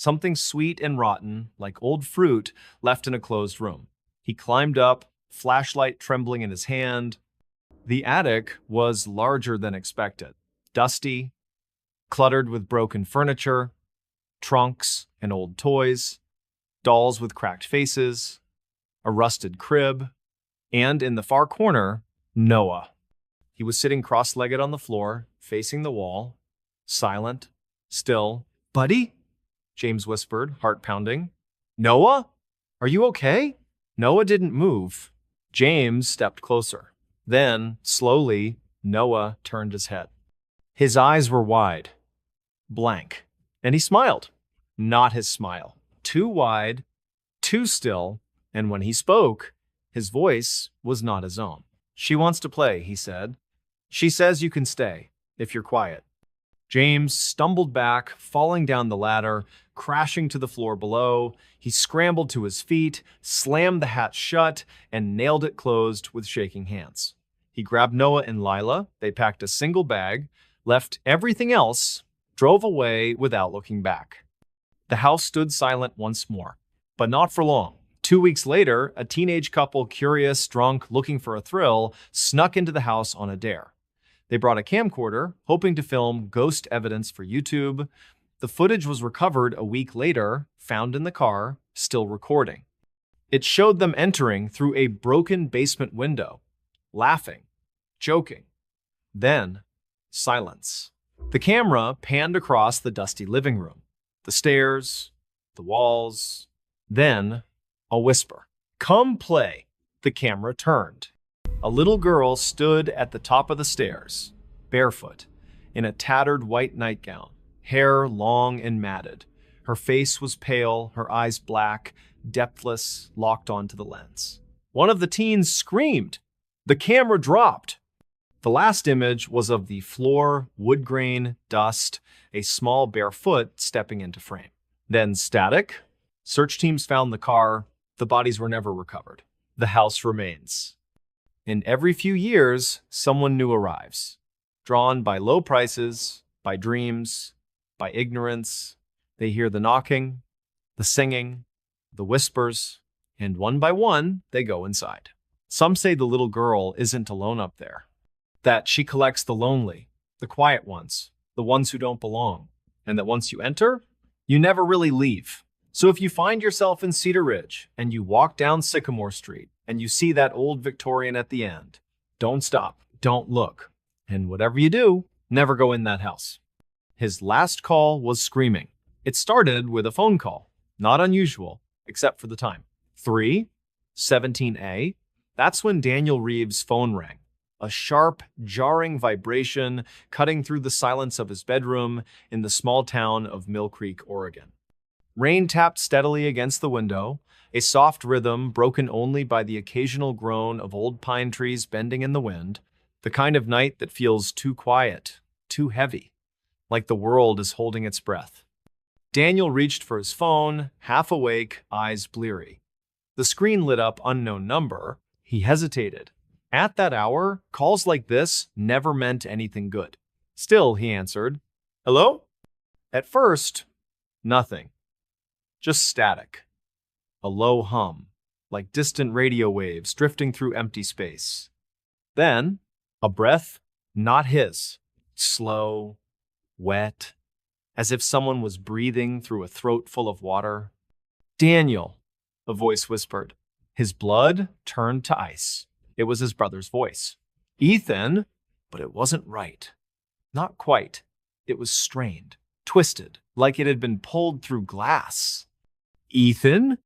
something sweet and rotten, like old fruit, left in a closed room. He climbed up, flashlight trembling in his hand. The attic was larger than expected, dusty, cluttered with broken furniture, trunks and old toys, dolls with cracked faces, a rusted crib, and in the far corner, Noah. He was sitting cross-legged on the floor, facing the wall, silent, still. "Buddy?" James whispered, heart pounding. "Noah? Are you okay?" Noah didn't move. James stepped closer. Then, slowly, Noah turned his head. His eyes were wide, blank, and he smiled. Not his smile. Too wide, too still, and when he spoke, his voice was not his own. "She wants to play," he said. "She says you can stay, if you're quiet." James stumbled back, falling down the ladder, crashing to the floor below. He scrambled to his feet, slammed the hatch shut, and nailed it closed with shaking hands. He grabbed Noah and Lila. They packed a single bag, left everything else, drove away without looking back. The house stood silent once more, but not for long. 2 weeks later, a teenage couple, curious, drunk, looking for a thrill, snuck into the house on a dare. They brought a camcorder, hoping to film ghost evidence for YouTube. The footage was recovered a week later, found in the car, still recording. It showed them entering through a broken basement window, laughing, joking. Then, silence. The camera panned across the dusty living room, the stairs, the walls. Then, a whisper. "Come play." The camera turned. A little girl stood at the top of the stairs, barefoot, in a tattered white nightgown, hair long and matted. Her face was pale, her eyes black, depthless, locked onto the lens. One of the teens screamed. The camera dropped. The last image was of the floor, wood grain, dust, a small bare foot stepping into frame. Then static. Search teams found the car. The bodies were never recovered. The house remains. And every few years, someone new arrives, drawn by low prices, by dreams, by ignorance. They hear the knocking, the singing, the whispers, and one by one, they go inside. Some say the little girl isn't alone up there, that she collects the lonely, the quiet ones, the ones who don't belong, and that once you enter, you never really leave. So if you find yourself in Cedar Ridge and you walk down Sycamore Street and you see that old Victorian at the end, don't stop, don't look, and whatever you do, never go in that house. His last call was screaming. It started with a phone call, not unusual, except for the time. 3:17 That's when Daniel Reeves' phone rang. A sharp, jarring vibration cutting through the silence of his bedroom in the small town of Mill Creek, Oregon. Rain tapped steadily against the window, a soft rhythm broken only by the occasional groan of old pine trees bending in the wind, the kind of night that feels too quiet, too heavy, like the world is holding its breath. Daniel reached for his phone, half awake, eyes bleary. The screen lit up unknown number. He hesitated. At that hour, calls like this never meant anything good. Still, he answered, "Hello?" At first, nothing. Just static. A low hum, like distant radio waves drifting through empty space. Then, a breath, not his, slow, wet, as if someone was breathing through a throat full of water. "Daniel," a voice whispered. His blood turned to ice. It was his brother's voice. "Ethan," but it wasn't right. Not quite. It was strained, twisted, like it had been pulled through glass. "Ethan?"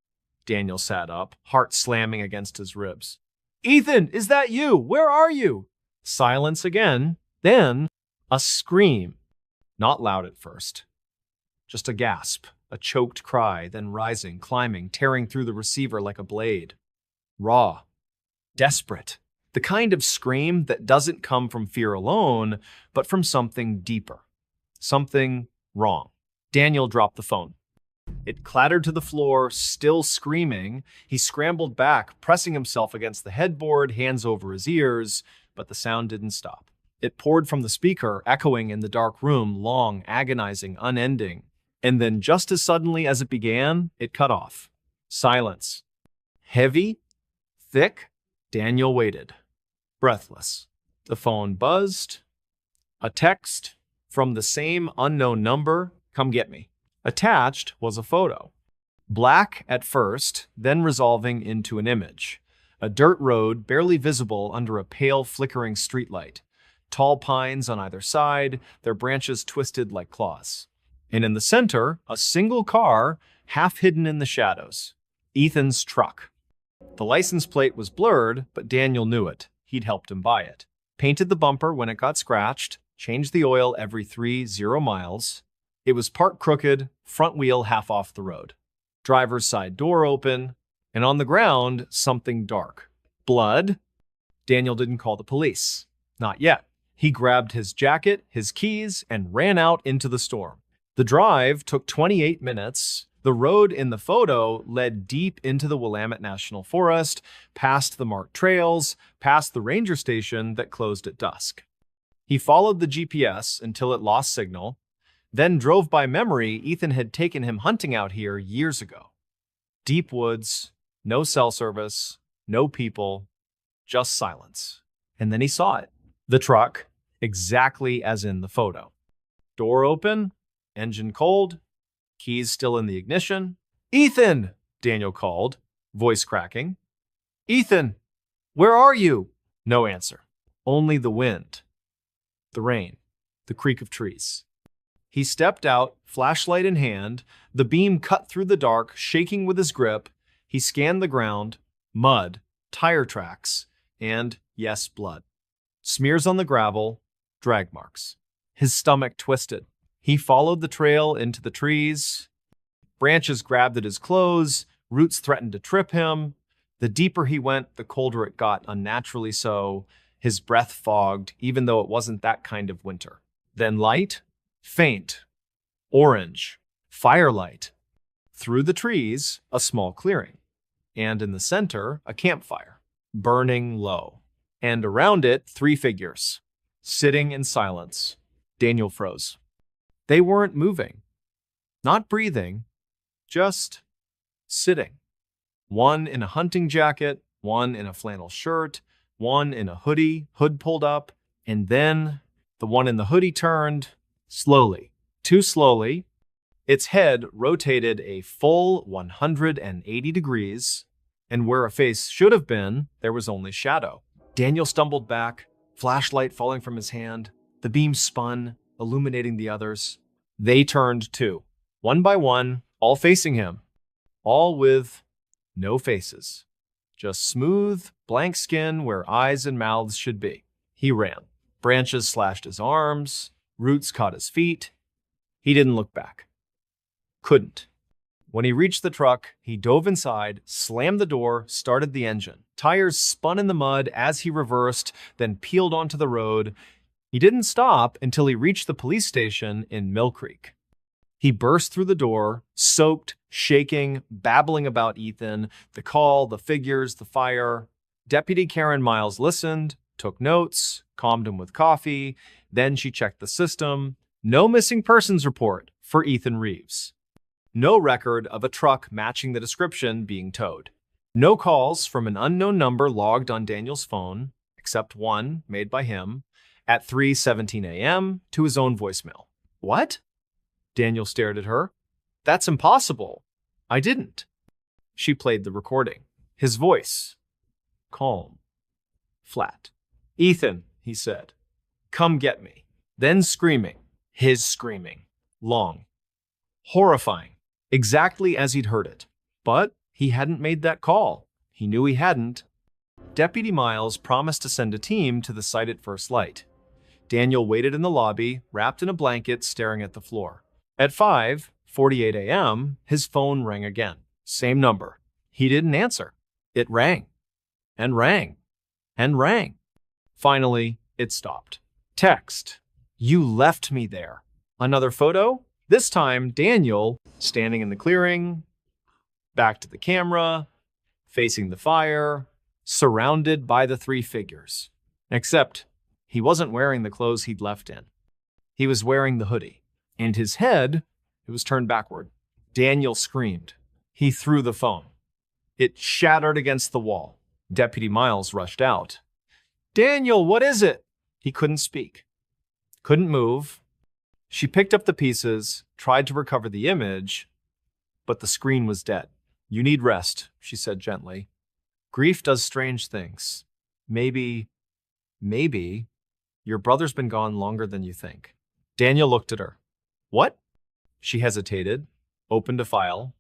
Daniel sat up, heart slamming against his ribs. "Ethan, is that you? Where are you?" Silence again, then a scream. Not loud at first. Just a gasp, a choked cry, then rising, climbing, tearing through the receiver like a blade. Raw. Desperate. The kind of scream that doesn't come from fear alone, but from something deeper. Something wrong. Daniel dropped the phone. It clattered to the floor, still screaming. He scrambled back, pressing himself against the headboard, hands over his ears, but the sound didn't stop. It poured from the speaker, echoing in the dark room, long, agonizing, unending. And then just as suddenly as it began, it cut off. Silence. Heavy, thick. Daniel waited, breathless. The phone buzzed. A text from the same unknown number. Come get me. Attached was a photo. Black at first, then resolving into an image. A dirt road barely visible under a pale flickering streetlight. Tall pines on either side, their branches twisted like claws. And in the center, a single car, half hidden in the shadows. Ethan's truck. The license plate was blurred, but Daniel knew it. He'd helped him buy it. Painted the bumper when it got scratched, changed the oil every 30 miles. It was parked crooked, front wheel half off the road. Driver's side door open, and on the ground, something dark. Blood. Daniel didn't call the police. Not yet. He grabbed his jacket, his keys, and ran out into the storm. The drive took 28 minutes. The road in the photo led deep into the Willamette National Forest, past the marked trails, past the ranger station that closed at dusk. He followed the GPS until it lost signal, then drove by memory Ethan had taken him hunting out here years ago. Deep woods, no cell service, no people, just silence. And then he saw it. The truck, exactly as in the photo. Door open, engine cold, keys still in the ignition. "Ethan!" Daniel called, voice cracking. "Ethan, where are you?" No answer. Only the wind, the rain, the creak of trees. He stepped out, flashlight in hand. The beam cut through the dark, shaking with his grip. He scanned the ground, mud, tire tracks, and, yes, blood. Smears on the gravel, drag marks. His stomach twisted. He followed the trail into the trees. Branches grabbed at his clothes. Roots threatened to trip him. The deeper he went, the colder it got, unnaturally so. His breath fogged, even though it wasn't that kind of winter. Then light, faint, orange, firelight. Through the trees, a small clearing. And in the center, a campfire, burning low. And around it, 3 figures, sitting in silence. Daniel froze. They weren't moving, not breathing, just sitting. One in a hunting jacket, one in a flannel shirt, one in a hoodie, hood pulled up, and then the one in the hoodie turned, slowly, too slowly. Its head rotated a full 180 degrees, and where a face should have been, there was only shadow. Daniel stumbled back, flashlight falling from his hand. The beam spun, illuminating the others. They turned too, one by one, all facing him, all with no faces, just smooth, blank skin where eyes and mouths should be. He ran. Branches slashed his arms, roots caught his feet. He didn't look back. Couldn't. When he reached the truck, he dove inside, slammed the door, started the engine. Tires spun in the mud as he reversed, then peeled onto the road. He didn't stop until he reached the police station in Mill Creek. He burst through the door, soaked, shaking, babbling about Ethan, the call, the figures, the fire. Deputy Karen Miles listened, took notes, calmed him with coffee. Then she checked the system. No missing persons report for Ethan Reeves. No record of a truck matching the description being towed. No calls from an unknown number logged on Daniel's phone, except one made by him at 3:17 a.m. to his own voicemail. What? Daniel stared at her. That's impossible. I didn't. She played the recording. His voice. Calm. Flat. Ethan, he said. Come get me. Then screaming. His screaming. Long. Horrifying. Exactly as he'd heard it. But he hadn't made that call. He knew he hadn't. Deputy Miles promised to send a team to the site at first light. Daniel waited in the lobby, wrapped in a blanket, staring at the floor. At 5:48 a.m., his phone rang again. Same number. He didn't answer. It rang. And rang. And rang. Finally, it stopped. Text. You left me there. Another photo? This time, Daniel, standing in the clearing, back to the camera, facing the fire, surrounded by the 3 figures. Except he wasn't wearing the clothes he'd left in. He was wearing the hoodie. And his head, It was turned backward. Daniel screamed. He threw the phone. It shattered against the wall. Deputy Miles rushed out. Daniel, what is it? He couldn't speak. Couldn't move. She picked up the pieces, tried to recover the image, but the screen was dead. You need rest, she said gently. Grief does strange things. Maybe your brother's been gone longer than you think. Daniel looked at her. What? She hesitated, opened a file.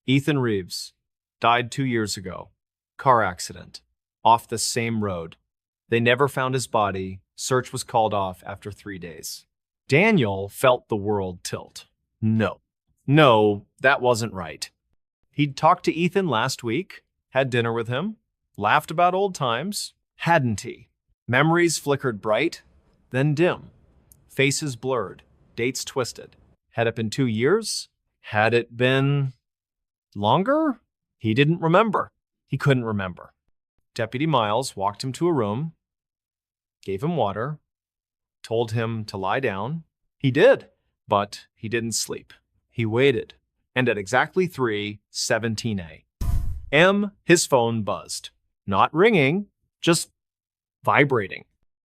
Ethan Reeves died 2 years ago. Car accident. Off the same road. They never found his body. Search was called off after 3 days. Daniel felt the world tilt. No, that wasn't right. He'd talked to Ethan last week, had dinner with him, laughed about old times, hadn't he? Memories flickered bright, then dim. Faces blurred, dates twisted. Had it been 2 years? Had it been longer? He didn't remember. He couldn't remember. Deputy Miles walked him to a room, gave him water, told him to lie down. He did, but he didn't sleep. He waited, and at exactly 3:17 a.m., his phone buzzed. Not ringing, just vibrating.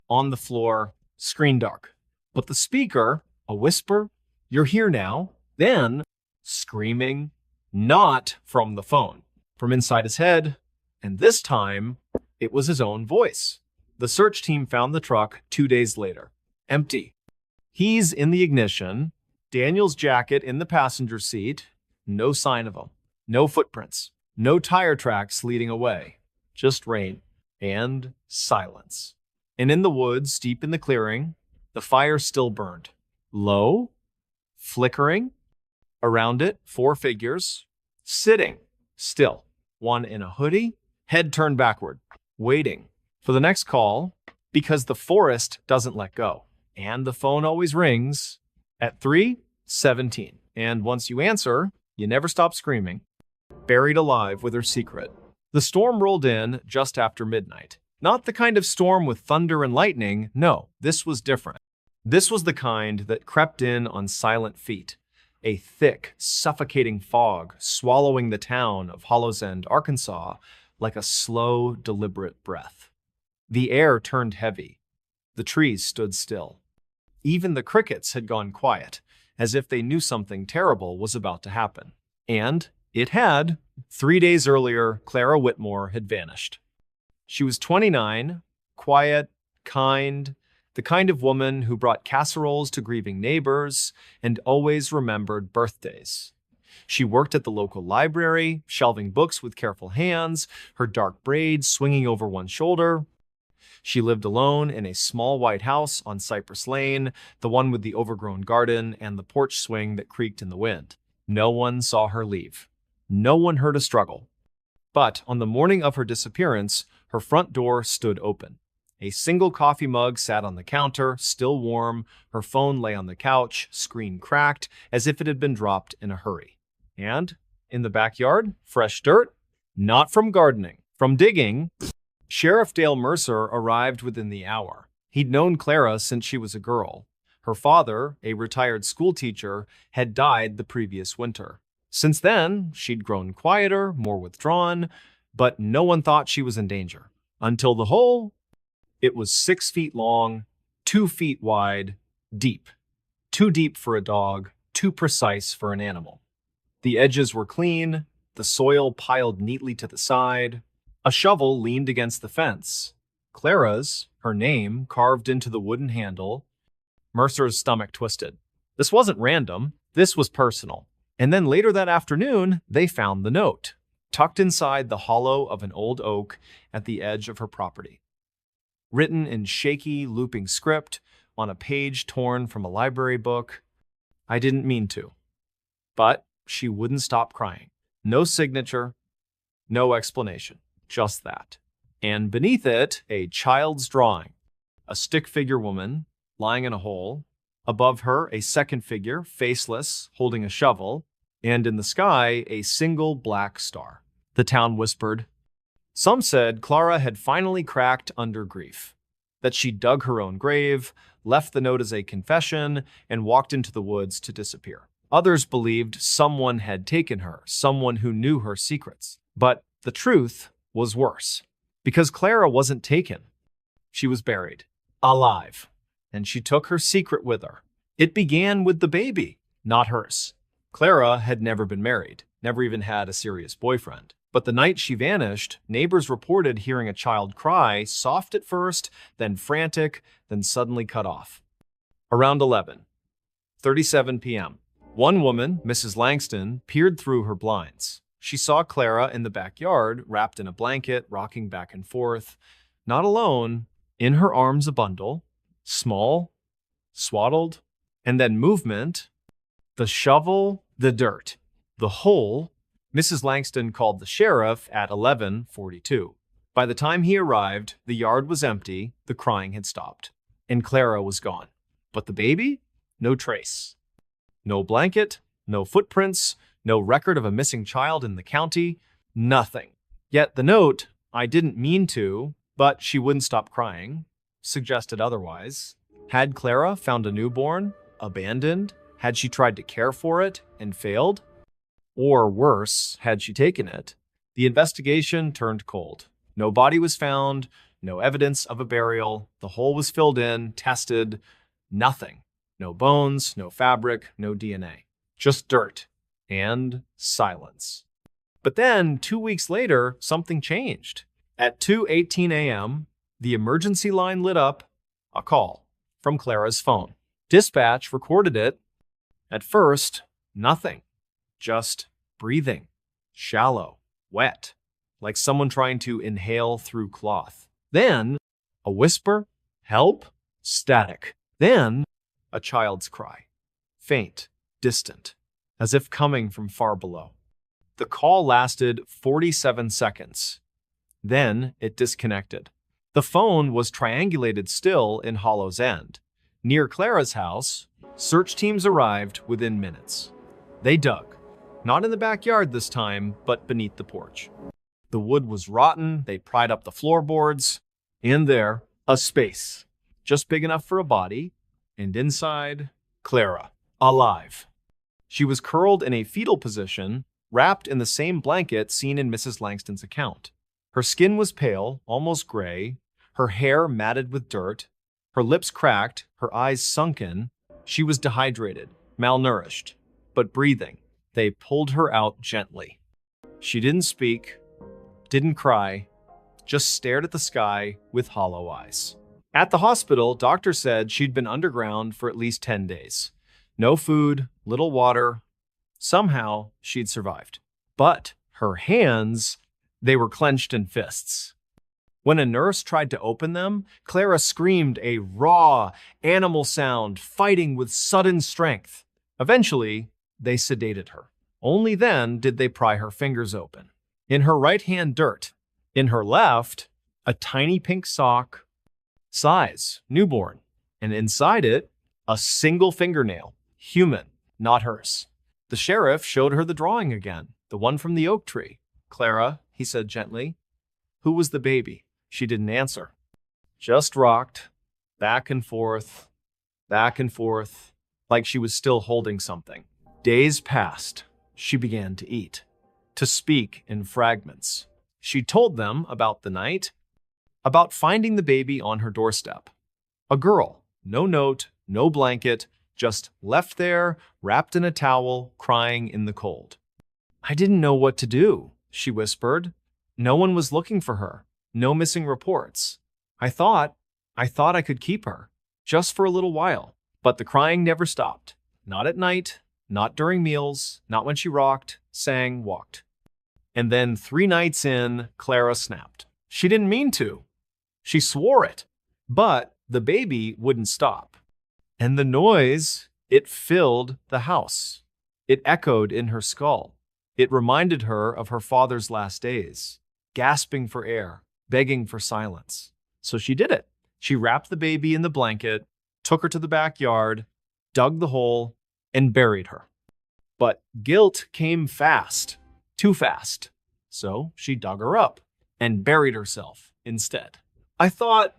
On the floor, screen dark. But the speaker, a whisper, "You're here now." Then, screaming, not from the phone, from inside his head, and this time, it was his own voice. The search team found the truck 2 days later. Empty. He's in the ignition, Daniel's jacket in the passenger seat, no sign of him, no footprints, no tire tracks leading away, just rain and silence. And in the woods, deep in the clearing, the fire still burned. Low, flickering. Around it, 4 figures, sitting still. One in a hoodie, head turned backward, waiting for the next call, because the forest doesn't let go. And the phone always rings at 3:17. And once you answer, you never stop screaming. Buried alive with her secret. The storm rolled in just after midnight. Not the kind of storm with thunder and lightning. No, this was different. This was the kind that crept in on silent feet. A thick, suffocating fog swallowing the town of Hollows End, Arkansas, like a slow, deliberate breath. The air turned heavy. The trees stood still. Even the crickets had gone quiet, as if they knew something terrible was about to happen. And it had. 3 days earlier, Clara Whitmore had vanished. She was 29, quiet, kind, the kind of woman who brought casseroles to grieving neighbors and always remembered birthdays. She worked at the local library, shelving books with careful hands, her dark braids swinging over one shoulder. She lived alone in a small white house on Cypress Lane, the one with the overgrown garden and the porch swing that creaked in the wind. No one saw her leave. No one heard a struggle. But on the morning of her disappearance, her front door stood open. A single coffee mug sat on the counter, still warm. Her phone lay on the couch, screen cracked, as if it had been dropped in a hurry. And in the backyard, fresh dirt, not from gardening, from digging. Sheriff Dale Mercer arrived within the hour. He'd known Clara since she was a girl. Her father, a retired schoolteacher, had died the previous winter. Since then, she'd grown quieter, more withdrawn, but no one thought she was in danger. Until the hole. It was 6 feet long, 2 feet wide, deep. Too deep for a dog, too precise for an animal. The edges were clean, the soil piled neatly to the side. A shovel leaned against the fence. Clara's, her name, carved into the wooden handle. Mercer's stomach twisted. This wasn't random. This was personal. And then later that afternoon, they found the note, tucked inside the hollow of an old oak at the edge of her property. Written in shaky, looping script on a page torn from a library book. I didn't mean to. But she wouldn't stop crying. No signature, no explanation, just that. And beneath it, a child's drawing. A stick figure woman lying in a hole. Above her, a second figure, faceless, holding a shovel. And in the sky, a single black star. The town whispered. Some said Clara had finally cracked under grief, that she dug her own grave, left the note as a confession, and walked into the woods to disappear. Others believed someone had taken her, someone who knew her secrets. But the truth was worse. Because Clara wasn't taken. She was buried, alive, and she took her secret with her. It began with the baby, not hers. Clara had never been married, never even had a serious boyfriend. But the night she vanished, neighbors reported hearing a child cry, soft at first, then frantic, then suddenly cut off. Around 11:37 p.m., one woman, Mrs. Langston, peered through her blinds. She saw Clara in the backyard, wrapped in a blanket, rocking back and forth. Not alone, in her arms a bundle, small, swaddled, and then movement, the shovel, the dirt, the hole. Mrs. Langston called the sheriff at 11:42. By the time he arrived, the yard was empty, the crying had stopped, and Clara was gone. But the baby? No trace. No blanket, no footprints, no record of a missing child in the county, nothing. Yet the note, "I didn't mean to, but she wouldn't stop crying," suggested otherwise. Had Clara found a newborn, abandoned? Had she tried to care for it and failed? Or worse, had she taken it? The investigation turned cold. No body was found, no evidence of a burial. The hole was filled in, tested, nothing. No bones, no fabric, no DNA. Just dirt and silence. But then, 2 weeks later, something changed. At 2:18 a.m., the emergency line lit up, a call from Clara's phone. Dispatch recorded it. At first, nothing. Just breathing. Shallow, wet, like someone trying to inhale through cloth. Then, a whisper, help, static. Then, a child's cry, faint, distant, as if coming from far below. The call lasted 47 seconds. Then it disconnected. The phone was triangulated still in Hollow's End. Near Clara's house, search teams arrived within minutes. They dug, not in the backyard this time, but beneath the porch. The wood was rotten, they pried up the floorboards. In there, a space, just big enough for a body, and inside, Clara, alive. She was curled in a fetal position, wrapped in the same blanket seen in Mrs. Langston's account. Her skin was pale, almost gray, her hair matted with dirt, her lips cracked, her eyes sunken. She was dehydrated, malnourished, but breathing. They pulled her out gently. She didn't speak, didn't cry, just stared at the sky with hollow eyes. At the hospital, doctors said she'd been underground for at least 10 days. No food, little water. Somehow, she'd survived. But her hands, they were clenched in fists. When a nurse tried to open them, Clara screamed a raw, animal sound, fighting with sudden strength. Eventually, they sedated her. Only then did they pry her fingers open. In her right hand, dirt. In her left, a tiny pink sock, size, newborn. And inside it, a single fingernail, human, not hers. The sheriff showed her the drawing again, the one from the oak tree. "Clara," he said gently. "Who was the baby?" She didn't answer. Just rocked, back and forth, like she was still holding something. Days passed. She began to eat, to speak in fragments. She told them about the night, about finding the baby on her doorstep. A girl, no note, no blanket, just left there, wrapped in a towel, crying in the cold. "I didn't know what to do," she whispered. "No one was looking for her. No missing reports. I thought I could keep her, just for a little while." But the crying never stopped. Not at night, not during meals, not when she rocked, sang, walked. And then 3 nights in, Clara snapped. She didn't mean to. She swore it. But the baby wouldn't stop. And the noise, it filled the house. It echoed in her skull. It reminded her of her father's last days, gasping for air, begging for silence. So she did it. She wrapped the baby in the blanket, took her to the backyard, dug the hole, and buried her. But guilt came fast, too fast. So she dug her up and buried herself instead. "I thought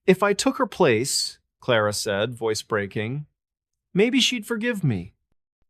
if I took her place," Clara said, voice breaking, "maybe she'd forgive me."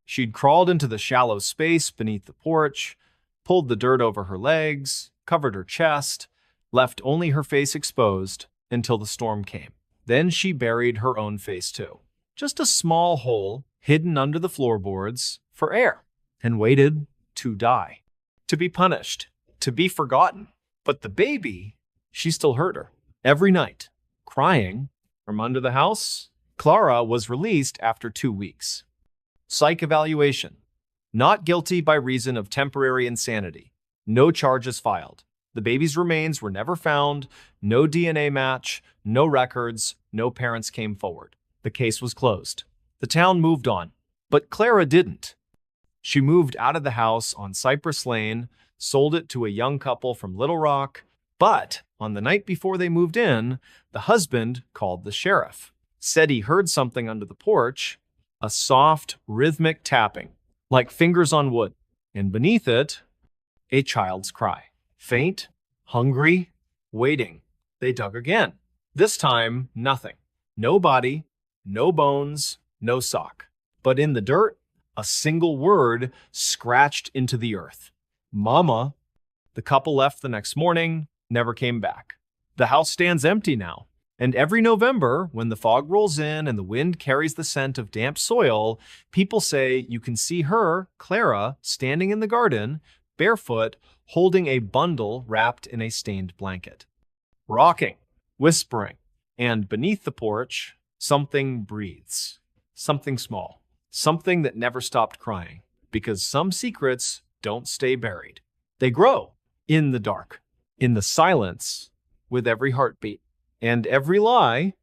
She'd crawled into the shallow space beneath the porch, pulled the dirt over her legs, covered her chest, left only her face exposed until the storm came. Then she buried her own face too. Just a small hole hidden under the floorboards for air, and waited to die, to be punished, to be forgotten. But the baby, she still heard her every night, crying from under the house. Clara was released after 2 weeks. Psych evaluation. Not guilty by reason of temporary insanity. No charges filed. The baby's remains were never found, no DNA match, no records, no parents came forward. The case was closed. The town moved on, but Clara didn't. She moved out of the house on Cypress Lane, sold it to a young couple from Little Rock, but on the night before they moved in, the husband called the sheriff, said he heard something under the porch, a soft, rhythmic tapping, like fingers on wood, and beneath it, a child's cry. Faint, hungry, waiting. They dug again. This time, nothing. No body, no bones, no sock. But in the dirt, a single word scratched into the earth. Mama. The couple left the next morning, never came back. The house stands empty now. And every November, when the fog rolls in and the wind carries the scent of damp soil, people say you can see her, Clara, standing in the garden, barefoot, holding a bundle wrapped in a stained blanket. Rocking, whispering, and beneath the porch, something breathes. Something small. Something that never stopped crying. Because some secrets don't stay buried. They grow in the dark, in the silence, with every heartbeat. And every lie.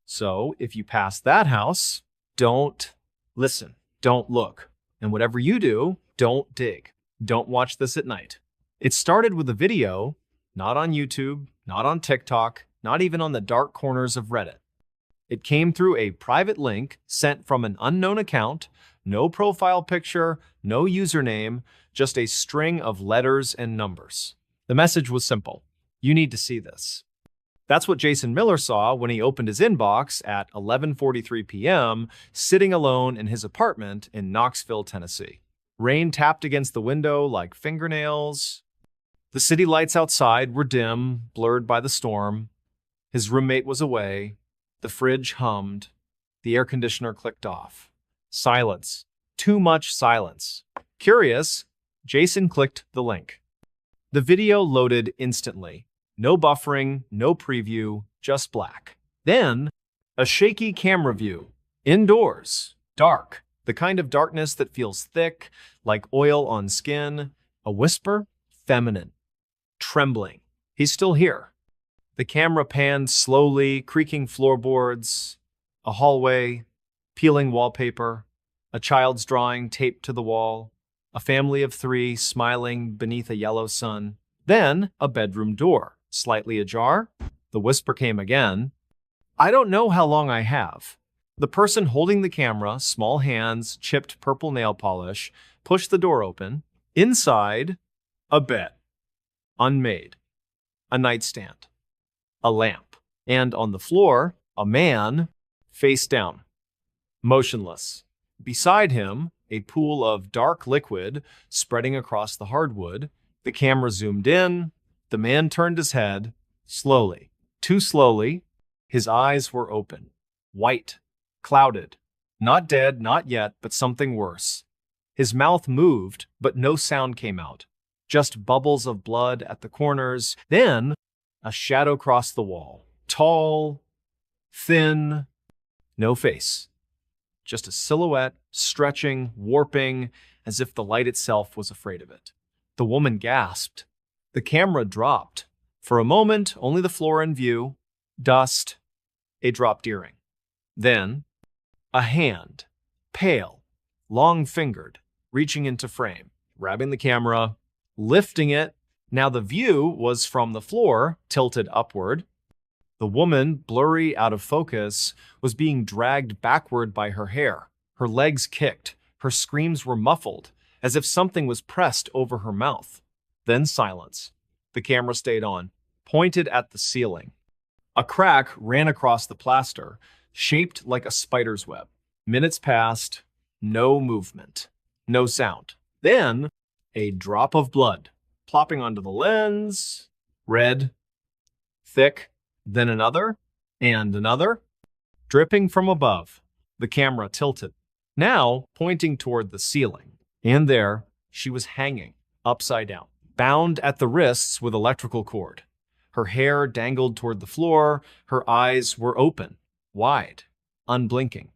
So if you pass that house, don't listen, don't look. And whatever you do, don't dig. Don't watch this at night. It started with a video, not on YouTube, not on TikTok, not even on the dark corners of Reddit. It came through a private link sent from an unknown account, no profile picture, no username, just a string of letters and numbers. The message was simple. You need to see this. That's what Jason Miller saw when he opened his inbox at 11:43 p.m., sitting alone in his apartment in Knoxville, Tennessee. Rain tapped against the window like fingernails. The city lights outside were dim, blurred by the storm. His roommate was away. The fridge hummed. The air conditioner clicked off. Silence. Too much silence. Curious, Jason clicked the link. The video loaded instantly. No buffering, no preview, just black. Then, a shaky camera view. Indoors. Dark. The kind of darkness that feels thick, like oil on skin. A whisper. Feminine. Trembling. He's still here. The camera panned slowly, creaking floorboards. A hallway. Peeling wallpaper. A child's drawing taped to the wall. A family of 3 smiling beneath a yellow sun. Then, a bedroom door. Slightly ajar. The whisper came again. I don't know how long I have. The person holding the camera, small hands, chipped purple nail polish, pushed the door open. Inside, a bed. Unmade. A nightstand. A lamp. And on the floor, a man, face down. Motionless. Beside him, a pool of dark liquid spreading across the hardwood. The camera zoomed in. The man turned his head, slowly, too slowly. His eyes were open, white, clouded. Not dead, not yet, but something worse. His mouth moved, but no sound came out. Just bubbles of blood at the corners. Then, a shadow crossed the wall. Tall, thin, no face. Just a silhouette, stretching, warping, as if the light itself was afraid of it. The woman gasped. The camera dropped. For a moment, only the floor in view, dust, a dropped earring. Then, a hand, pale, long-fingered, reaching into frame, grabbing the camera, lifting it. Now the view was from the floor, tilted upward. The woman, blurry out of focus, was being dragged backward by her hair. Her legs kicked. Her screams were muffled, as if something was pressed over her mouth. Then silence. The camera stayed on, pointed at the ceiling. A crack ran across the plaster, shaped like a spider's web. Minutes passed, No movement. No sound. Then, a drop of blood plopping onto the lens. Red. Thick. Then another. And another. Dripping from above. The camera tilted. Now, pointing toward the ceiling. And there, she was hanging, upside down, bound at the wrists with electrical cord. Her hair dangled toward the floor. Her eyes were open, wide, unblinking.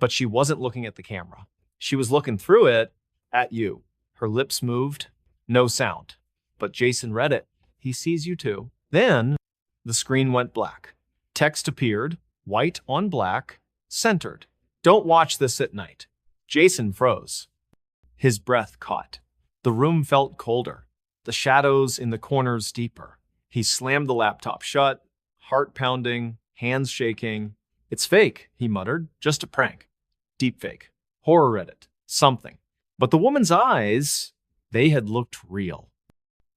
But she wasn't looking at the camera. She was looking through it at you. Her lips moved. No sound. But Jason read it. He sees you too. Then, the screen went black. Text appeared, white on black, centered. Don't watch this at night. Jason froze. His breath caught. The room felt colder. The shadows in the corners deeper. He slammed the laptop shut, heart pounding, hands shaking. It's fake, he muttered. Just a prank. Deep fake. Horror edit. Something. But the woman's eyes, they had looked real.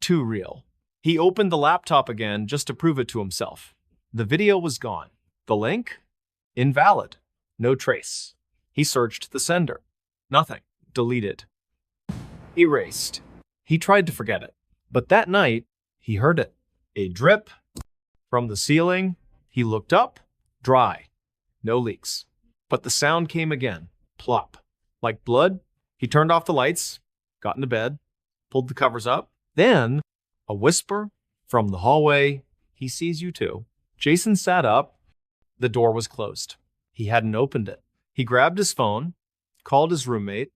Too real. He opened the laptop again just to prove it to himself. The video was gone. The link? Invalid. No trace. He searched the sender. Nothing. Deleted. Erased. He tried to forget it. But that night, he heard it. A drip from the ceiling. He looked up. Dry. No leaks. But the sound came again. Plop. Like blood. He turned off the lights, got into bed, pulled the covers up. Then, a whisper from the hallway. He sees you too. Jason sat up. The door was closed. He hadn't opened it. He grabbed his phone, called his roommate.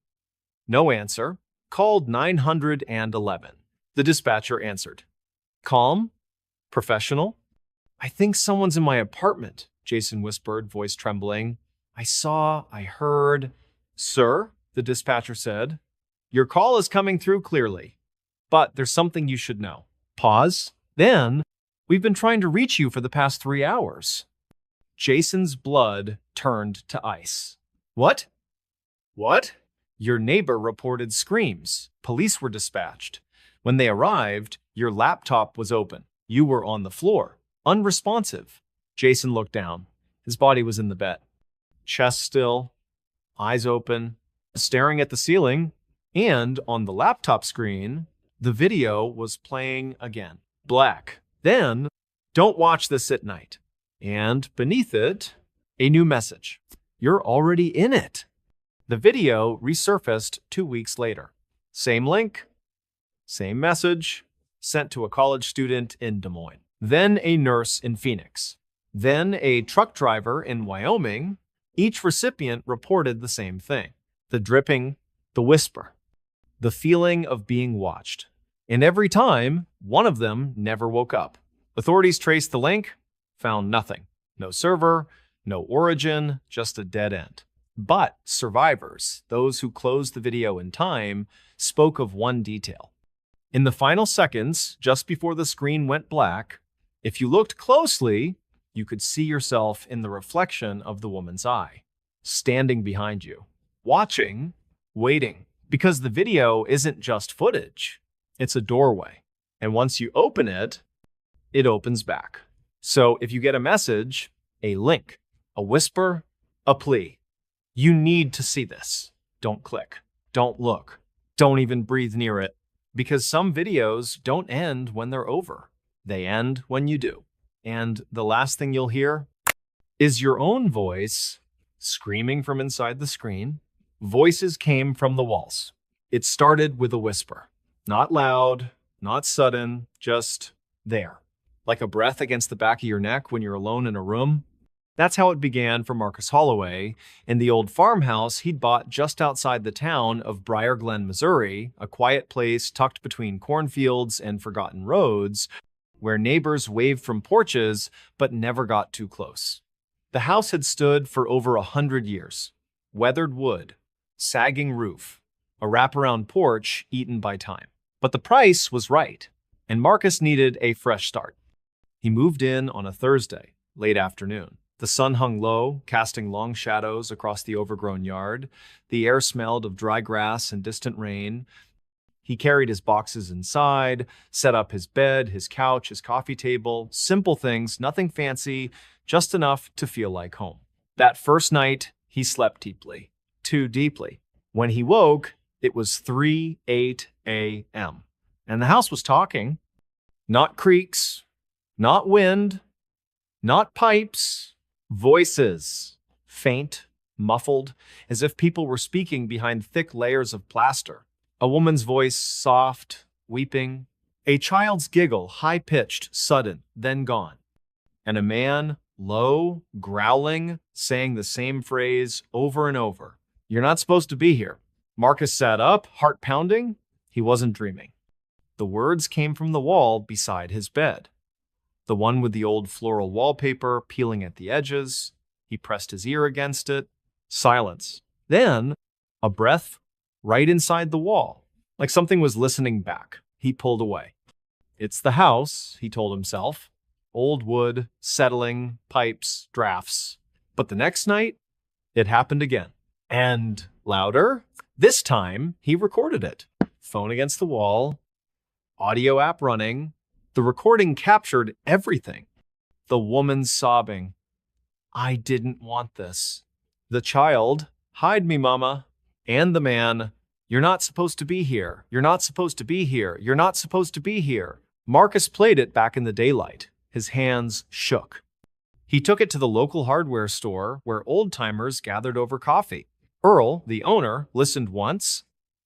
No answer. Called 911. The dispatcher answered. Calm? Professional? I think someone's in my apartment, Jason whispered, voice trembling. I heard. Sir, the dispatcher said, your call is coming through clearly, but there's something you should know. Pause. Then, we've been trying to reach you for the past 3 hours. Jason's blood turned to ice. What? What? Your neighbor reported screams. Police were dispatched. When they arrived, your laptop was open. You were on the floor, unresponsive. Jason looked down. His body was in the bed. Chest still, eyes open, staring at the ceiling, and on the laptop screen, the video was playing again. Black. Then, don't watch this at night. And beneath it, a new message. You're already in it. The video resurfaced 2 weeks later. Same link, same message, sent to a college student in Des Moines. Then a nurse in Phoenix. Then a truck driver in Wyoming. Each recipient reported the same thing. The dripping, the whisper, the feeling of being watched. And every time, one of them never woke up. Authorities traced the link, found nothing. No server, no origin, just a dead end. But survivors, those who closed the video in time, spoke of one detail. In the final seconds, just before the screen went black, if you looked closely, you could see yourself in the reflection of the woman's eye, standing behind you, watching, waiting, because the video isn't just footage, it's a doorway. And once you open it, it opens back. So if you get a message, a link, a whisper, a plea, you need to see this. Don't click, don't look, don't even breathe near it, because some videos don't end when they're over. They end when you do. And the last thing you'll hear is your own voice screaming from inside the screen. Voices came from the walls. It started with a whisper. Not loud, not sudden, just there. Like a breath against the back of your neck when you're alone in a room. That's how it began for Marcus Holloway in the old farmhouse he'd bought just outside the town of Briar Glen, Missouri, a quiet place tucked between cornfields and forgotten roads, where neighbors waved from porches but never got too close. The house had stood for over 100 years. Weathered wood, sagging roof, a wraparound porch eaten by time. But the price was right, and Marcus needed a fresh start. He moved in on a Thursday, late afternoon. The sun hung low, casting long shadows across the overgrown yard. The air smelled of dry grass and distant rain. He carried his boxes inside, set up his bed, his couch, his coffee table. Simple things, nothing fancy, just enough to feel like home. That first night, he slept deeply. too deeply. When he woke, it was 3:08 a.m. And the house was talking. Not creaks, not wind, not pipes, voices. Faint, muffled, as if people were speaking behind thick layers of plaster. A woman's voice, soft, weeping. A child's giggle, high-pitched, sudden, then gone. And a man, low, growling, saying the same phrase over and over. "You're not supposed to be here." Marcus sat up, heart pounding. He wasn't dreaming. The words came from the wall beside his bed. The one with the old floral wallpaper peeling at the edges. He pressed his ear against it. Silence. Then, a breath right inside the wall, like something was listening back. He pulled away. It's the house, he told himself. Old wood, settling, pipes, drafts. But the next night, it happened again. And louder. This time, he recorded it. Phone against the wall. Audio app running. The recording captured everything. The woman sobbing. "I didn't want this." The child, "Hide me, mama." And the man, "You're not supposed to be here. You're not supposed to be here. You're not supposed to be here." Marcus played it back in the daylight. His hands shook. He took it to the local hardware store where old-timers gathered over coffee. Earl, the owner, listened once,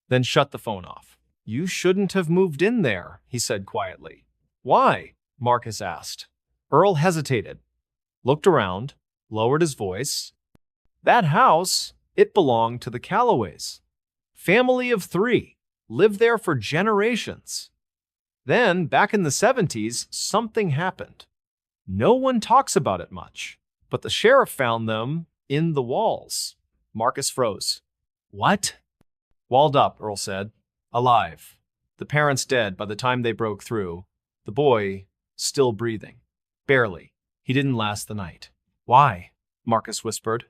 then shut the phone off. "You shouldn't have moved in there," he said quietly. "Why?" Marcus asked. Earl hesitated, looked around, lowered his voice. "That house, it belonged to the Callaways. Family of 3, lived there for generations. Then, back in the 70s, something happened. No one talks about it much, but the sheriff found them in the walls." Marcus froze. "What?" "Walled up," Earl said. "Alive. The parents dead by the time they broke through. The boy still breathing. Barely. He didn't last the night." "Why?" Marcus whispered.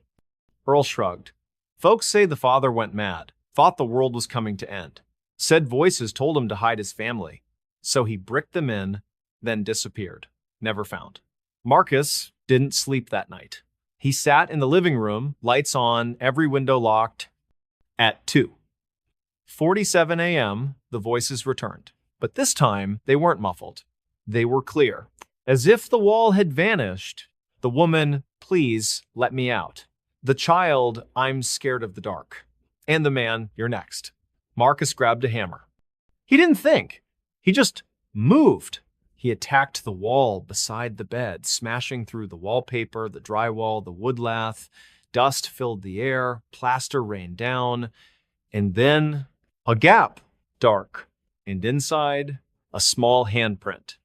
Earl shrugged. "Folks say the father went mad, thought the world was coming to end. Said voices told him to hide his family. So he bricked them in, then disappeared. Never found." Marcus didn't sleep that night. He sat in the living room, lights on, every window locked. At 2:47 a.m., the voices returned. But this time, they weren't muffled. They were clear. As if the wall had vanished. The woman, "Please, let me out." The child, "I'm scared of the dark." And the man, "You're next." Marcus grabbed a hammer. He didn't think. He just moved. He attacked the wall beside the bed, smashing through the wallpaper, the drywall, the wood lath. Dust filled the air, plaster rained down, and then a gap, dark, and inside, a small handprint.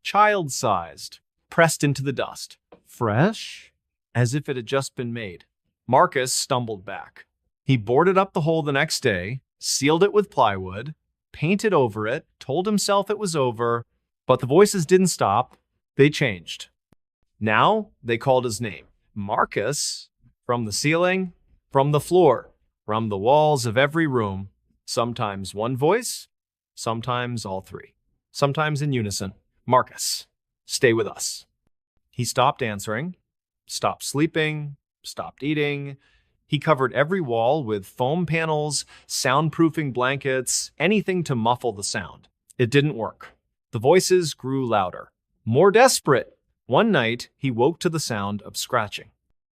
Child-sized, pressed into the dust. Fresh, as if it had just been made. Marcus stumbled back. He boarded up the hole the next day, sealed it with plywood, painted over it, told himself it was over, but the voices didn't stop. They changed. Now they called his name. Marcus, from the ceiling, from the floor, from the walls of every room, sometimes one voice, sometimes all 3, sometimes in unison. "Marcus, stay with us." He stopped answering, stopped sleeping, stopped eating. He covered every wall with foam panels, soundproofing blankets, anything to muffle the sound. It didn't work. The voices grew louder, more desperate. One night, he woke to the sound of scratching.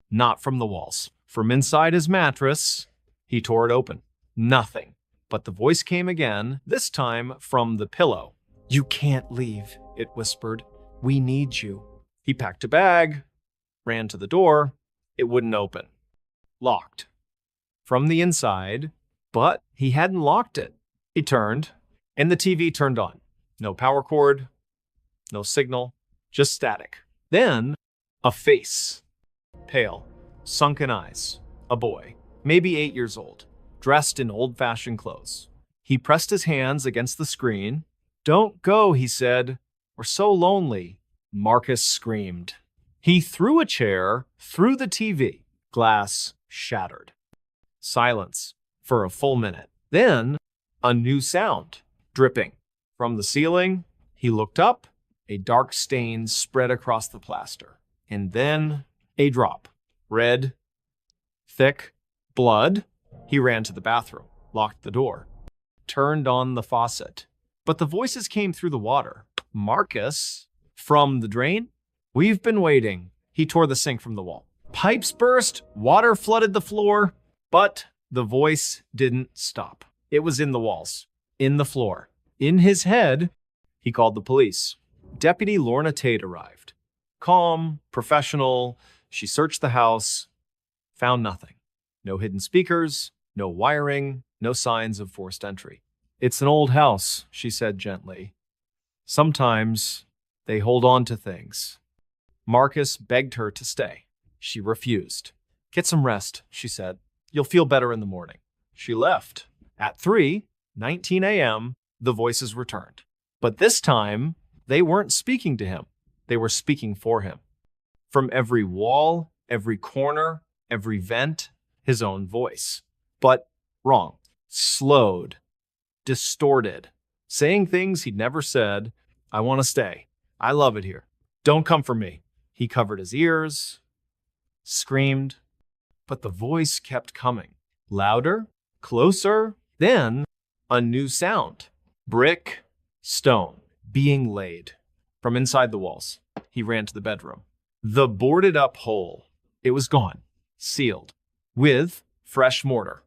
Not from the walls. From inside his mattress, he tore it open. Nothing. But the voice came again, this time from the pillow. "You can't leave," it whispered. "We need you." He packed a bag, ran to the door. It wouldn't open. Locked. From the inside, but he hadn't locked it. He turned, and the TV turned on. No power cord, no signal, just static. Then, a face. Pale, sunken eyes. A boy, maybe 8 years old, dressed in old-fashioned clothes. He pressed his hands against the screen. "Don't go," he said. "We're so lonely." Marcus screamed. He threw a chair through the TV. Glass shattered. Silence for a full minute. Then, a new sound, dripping. From the ceiling, he looked up. A dark stain spread across the plaster. And then, a drop. Red, thick, blood. He ran to the bathroom, locked the door, turned on the faucet. But the voices came through the water. Marcus, from the drain? We've been waiting. He tore the sink from the wall. Pipes burst, water flooded the floor, but the voice didn't stop. It was in the walls, in the floor, in his head. He called the police. Deputy Lorna Tate arrived. Calm, professional, she searched the house, found nothing. No hidden speakers, no wiring, no signs of forced entry. It's an old house, she said gently. Sometimes they hold on to things. Marcus begged her to stay. She refused. Get some rest, she said. You'll feel better in the morning. She left. At 3:19 a.m., the voices returned. But this time, they weren't speaking to him. They were speaking for him. From every wall, every corner, every vent, his own voice. But wrong. Slowed. Distorted. Saying things he'd never said. I want to stay. I love it here. Don't come for me. He covered his ears, screamed, but the voice kept coming. Louder, closer, then a new sound. Brick, stone, being laid. From inside the walls, he ran to the bedroom. The boarded up hole. It was gone, sealed, with fresh mortar.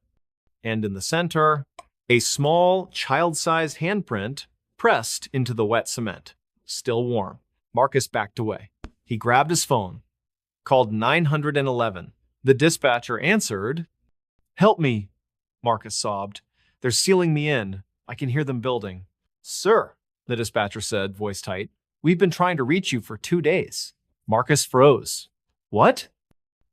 And in the center, a small, child-sized handprint pressed into the wet cement. Still warm. Marcus backed away. He grabbed his phone, called 911. The dispatcher answered. Help me, Marcus sobbed. They're sealing me in. I can hear them building. Sir, the dispatcher said, voice tight, we've been trying to reach you for 2 days. Marcus froze. What?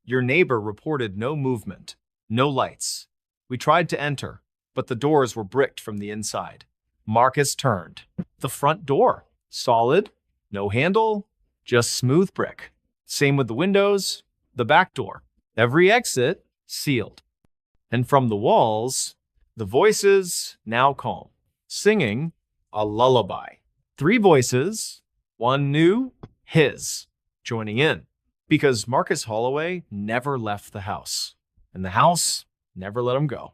Your neighbor reported no movement, no lights. We tried to enter, but the doors were bricked from the inside. Marcus turned. The front door. Solid, no handle, just smooth brick. Same with the windows, the back door. Every exit sealed. And from the walls, the voices, now calm, singing a lullaby. 3 voices, one new, his, joining in. Because Marcus Holloway never left the house. And the house never let him go.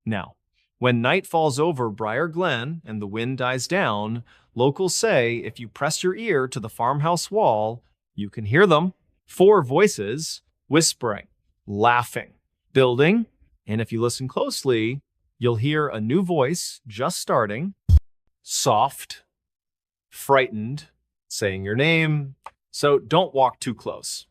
Now, when night falls over Briar Glen and the wind dies down, locals say if you press your ear to the farmhouse wall, you can hear them. 4 voices, whispering, laughing, building, and if you listen closely, you'll hear a new voice just starting, soft, frightened, saying your name. So don't walk too close.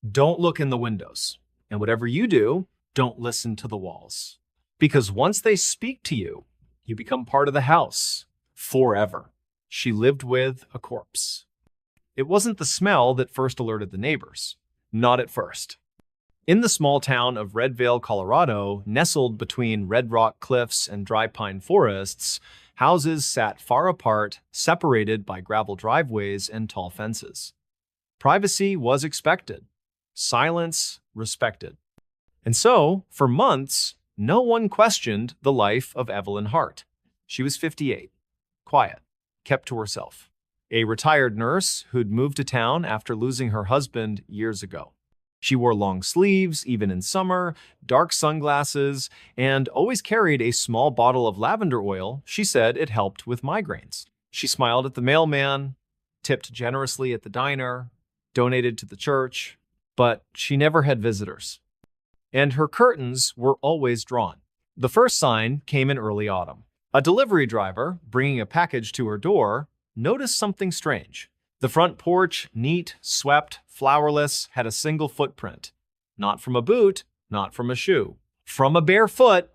Don't look in the windows. And whatever you do, don't listen to the walls. Because once they speak to you, you become part of the house forever. She lived with a corpse. It wasn't the smell that first alerted the neighbors. Not at first. In the small town of Red Vale, Colorado, nestled between red rock cliffs and dry pine forests, houses sat far apart, separated by gravel driveways and tall fences. Privacy was expected. Silence respected. And so, for months, no one questioned the life of Evelyn Hart. She was 58, quiet, kept to herself. A retired nurse who'd moved to town after losing her husband years ago. She wore long sleeves, even in summer, dark sunglasses, and always carried a small bottle of lavender oil. She said it helped with migraines. She smiled at the mailman, tipped generously at the diner, donated to the church, but she never had visitors. And her curtains were always drawn. The first sign came in early autumn. A delivery driver, bringing a package to her door, noticed something strange. The front porch, neat, swept, flowerless, had a single footprint. Not from a boot, not from a shoe. From a bare foot.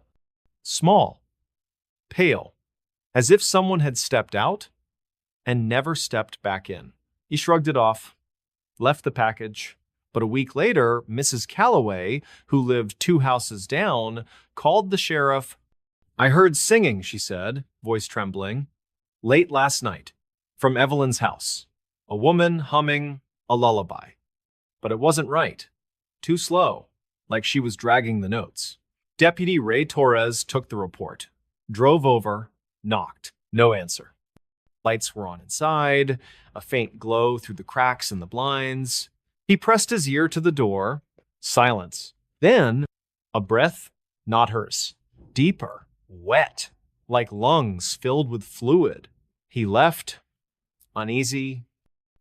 Small. Pale. As if someone had stepped out and never stepped back in. He shrugged it off, left the package. But a week later, Mrs. Calloway, who lived 2 houses down, called the sheriff. I heard singing, she said, voice trembling, late last night, from Evelyn's house. A woman humming a lullaby. But it wasn't right. Too slow, like she was dragging the notes. Deputy Ray Torres took the report, drove over, knocked. No answer. Lights were on inside, a faint glow through the cracks in the blinds. He pressed his ear to the door. Silence. Then, a breath not hers. Deeper, wet, like lungs filled with fluid. He left, uneasy,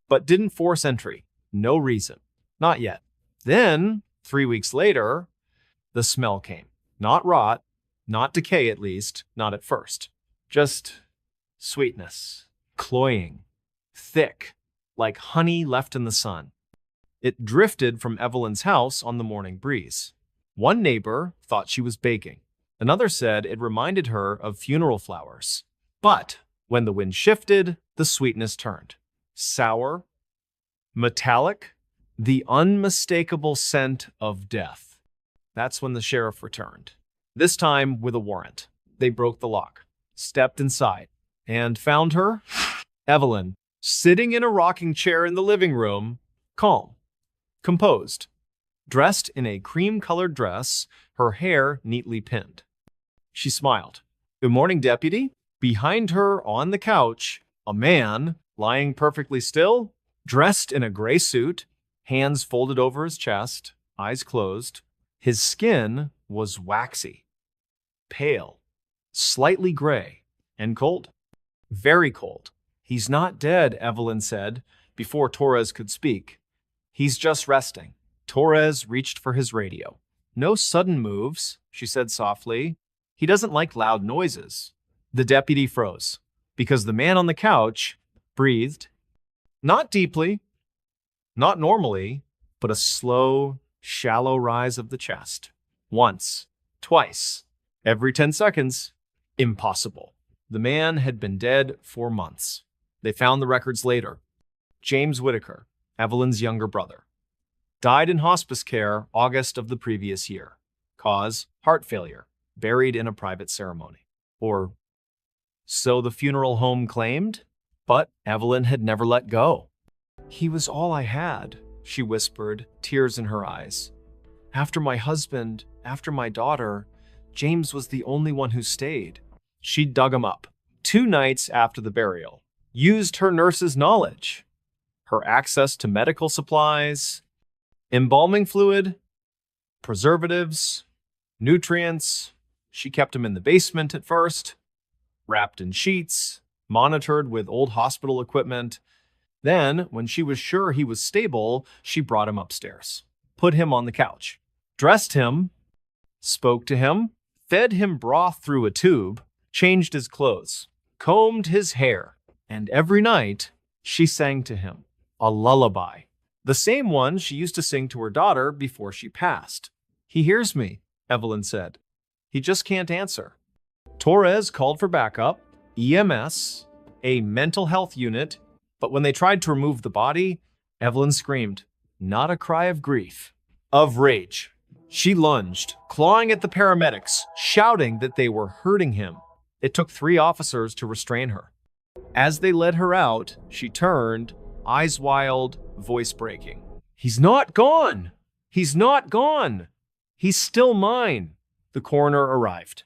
but didn't force entry. No reason. Not yet. Then, 3 weeks later, the smell came. Not rot, not decay at least, not at first. Just sweetness, cloying, thick, like honey left in the sun. It drifted from Evelyn's house on the morning breeze. One neighbor thought she was baking. Another said it reminded her of funeral flowers. But when the wind shifted, the sweetness turned. Sour, metallic, the unmistakable scent of death. That's when the sheriff returned. This time with a warrant. They broke the lock, stepped inside, and found her, Evelyn, sitting in a rocking chair in the living room, calm, composed, dressed in a cream-colored dress, her hair neatly pinned. She smiled. "Good morning, deputy." Behind her, on the couch, a man, lying perfectly still, dressed in a gray suit, hands folded over his chest, eyes closed. His skin was waxy, pale, slightly gray, and cold. Very cold. "He's not dead," Evelyn said, before Torres could speak. "He's just resting." Torres reached for his radio. "No sudden moves," she said softly. "He doesn't like loud noises." The deputy froze, because the man on the couch breathed, not deeply, not normally, but a slow, shallow rise of the chest. Once, twice, every 10 seconds. Impossible. The man had been dead for months. They found the records later. James Whitaker, Evelyn's younger brother, died in hospice care August of the previous year. Cause, heart failure, buried in a private ceremony. Or so the funeral home claimed, but Evelyn had never let go. "He was all I had," she whispered, tears in her eyes. "After my husband, after my daughter, James was the only one who stayed." She dug him up 2 nights after the burial, used her nurse's knowledge, her access to medical supplies, embalming fluid, preservatives, nutrients. She kept him in the basement at first, wrapped in sheets, monitored with old hospital equipment. Then, when she was sure he was stable, she brought him upstairs, put him on the couch, dressed him, spoke to him, fed him broth through a tube, changed his clothes, combed his hair, and every night she sang to him a lullaby, the same one she used to sing to her daughter before she passed. "He hears me," Evelyn said. "He just can't answer." Torres called for backup, EMS, a mental health unit, but when they tried to remove the body, Evelyn screamed, not a cry of grief, of rage. She lunged, clawing at the paramedics, shouting that they were hurting him. It took 3 officers to restrain her. As they led her out, she turned, eyes wild, voice breaking. "He's not gone! He's not gone! He's still mine!" The coroner arrived.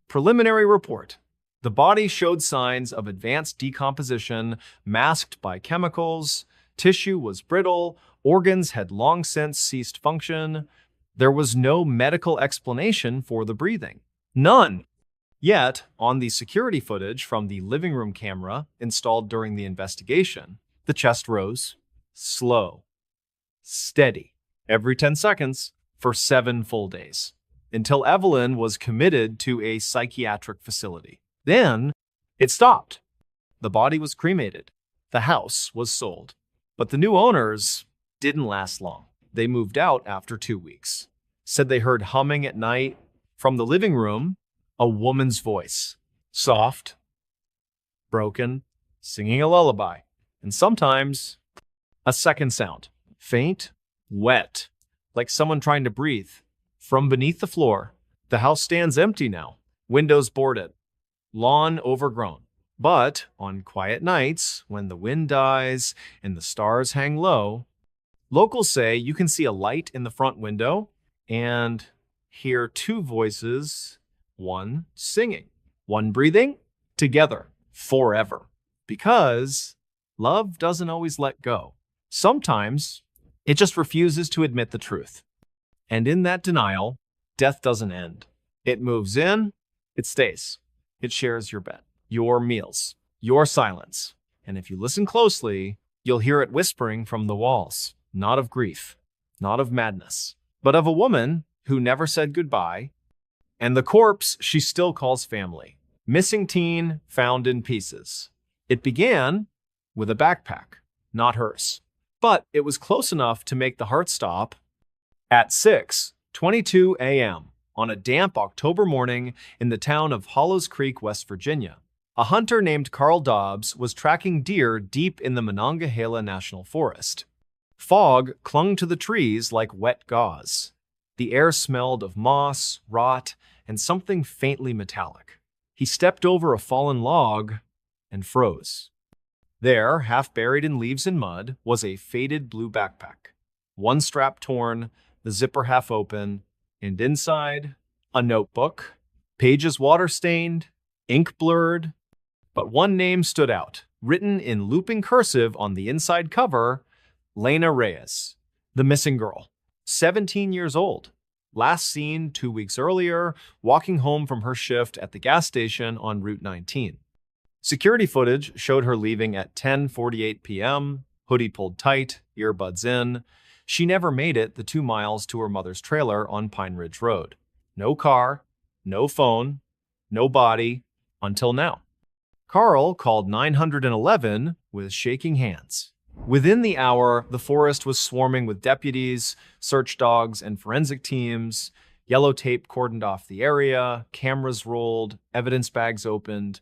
Preliminary report. The body showed signs of advanced decomposition, masked by chemicals. Tissue was brittle. Organs had long since ceased function. There was no medical explanation for the breathing. None. Yet, on the security footage from the living room camera installed during the investigation, the chest rose, slow, steady, every 10 seconds for 7 full days, until Evelyn was committed to a psychiatric facility. Then, it stopped. The body was cremated. The house was sold. But the new owners didn't last long. They moved out after 2 weeks. Said they heard humming at night. From the living room, a woman's voice. Soft, broken, singing a lullaby. And sometimes, a second sound. Faint, wet, like someone trying to breathe. From beneath the floor, the house stands empty now. Windows boarded. Lawn overgrown. But on quiet nights, when the wind dies and the stars hang low, locals say you can see a light in the front window and hear 2 voices, one singing, one breathing, together, forever. Because love doesn't always let go. Sometimes it just refuses to admit the truth. And in that denial, death doesn't end. It moves in, it stays. It shares your bed, your meals, your silence. And if you listen closely, you'll hear it whispering from the walls, not of grief, not of madness, but of a woman who never said goodbye, and the corpse she still calls family. Missing teen found in pieces. It began with a backpack, not hers. But it was close enough to make the heart stop at 6:22 a.m. on a damp October morning in the town of Hollows Creek, West Virginia. A hunter named Carl Dobbs was tracking deer deep in the Monongahela National Forest. Fog clung to the trees like wet gauze. The air smelled of moss, rot, and something faintly metallic. He stepped over a fallen log and froze. There, half buried in leaves and mud, was a faded blue backpack. One strap torn, the zipper half open, and inside, a notebook, pages water-stained, ink blurred. But one name stood out, written in looping cursive on the inside cover: Lena Reyes, the missing girl, 17 years old. Last seen 2 weeks earlier, walking home from her shift at the gas station on Route 19. Security footage showed her leaving at 10:48 p.m., hoodie pulled tight, earbuds in. She never made it the 2 miles to her mother's trailer on Pine Ridge Road. No car, no phone, no body, until now. Carl called 911 with shaking hands. Within the hour, the forest was swarming with deputies, search dogs, and forensic teams. Yellow tape cordoned off the area, cameras rolled, evidence bags opened.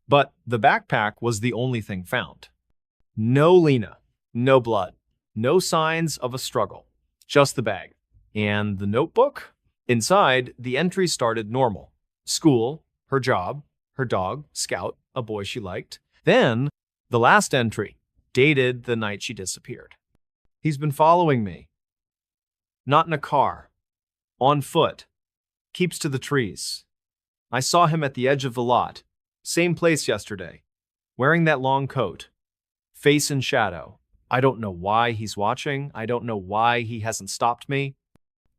But the backpack was the only thing found. No Lena, no blood, no signs of a struggle, just the bag. And the notebook? Inside, the entries started normal. School, her job, her dog, Scout, a boy she liked. Then, the last entry, dated the night she disappeared. He's been following me. Not in a car. On foot. Keeps to the trees. I saw him at the edge of the lot. Same place yesterday. Wearing that long coat. Face in shadow. I don't know why he's watching. I don't know why he hasn't stopped me.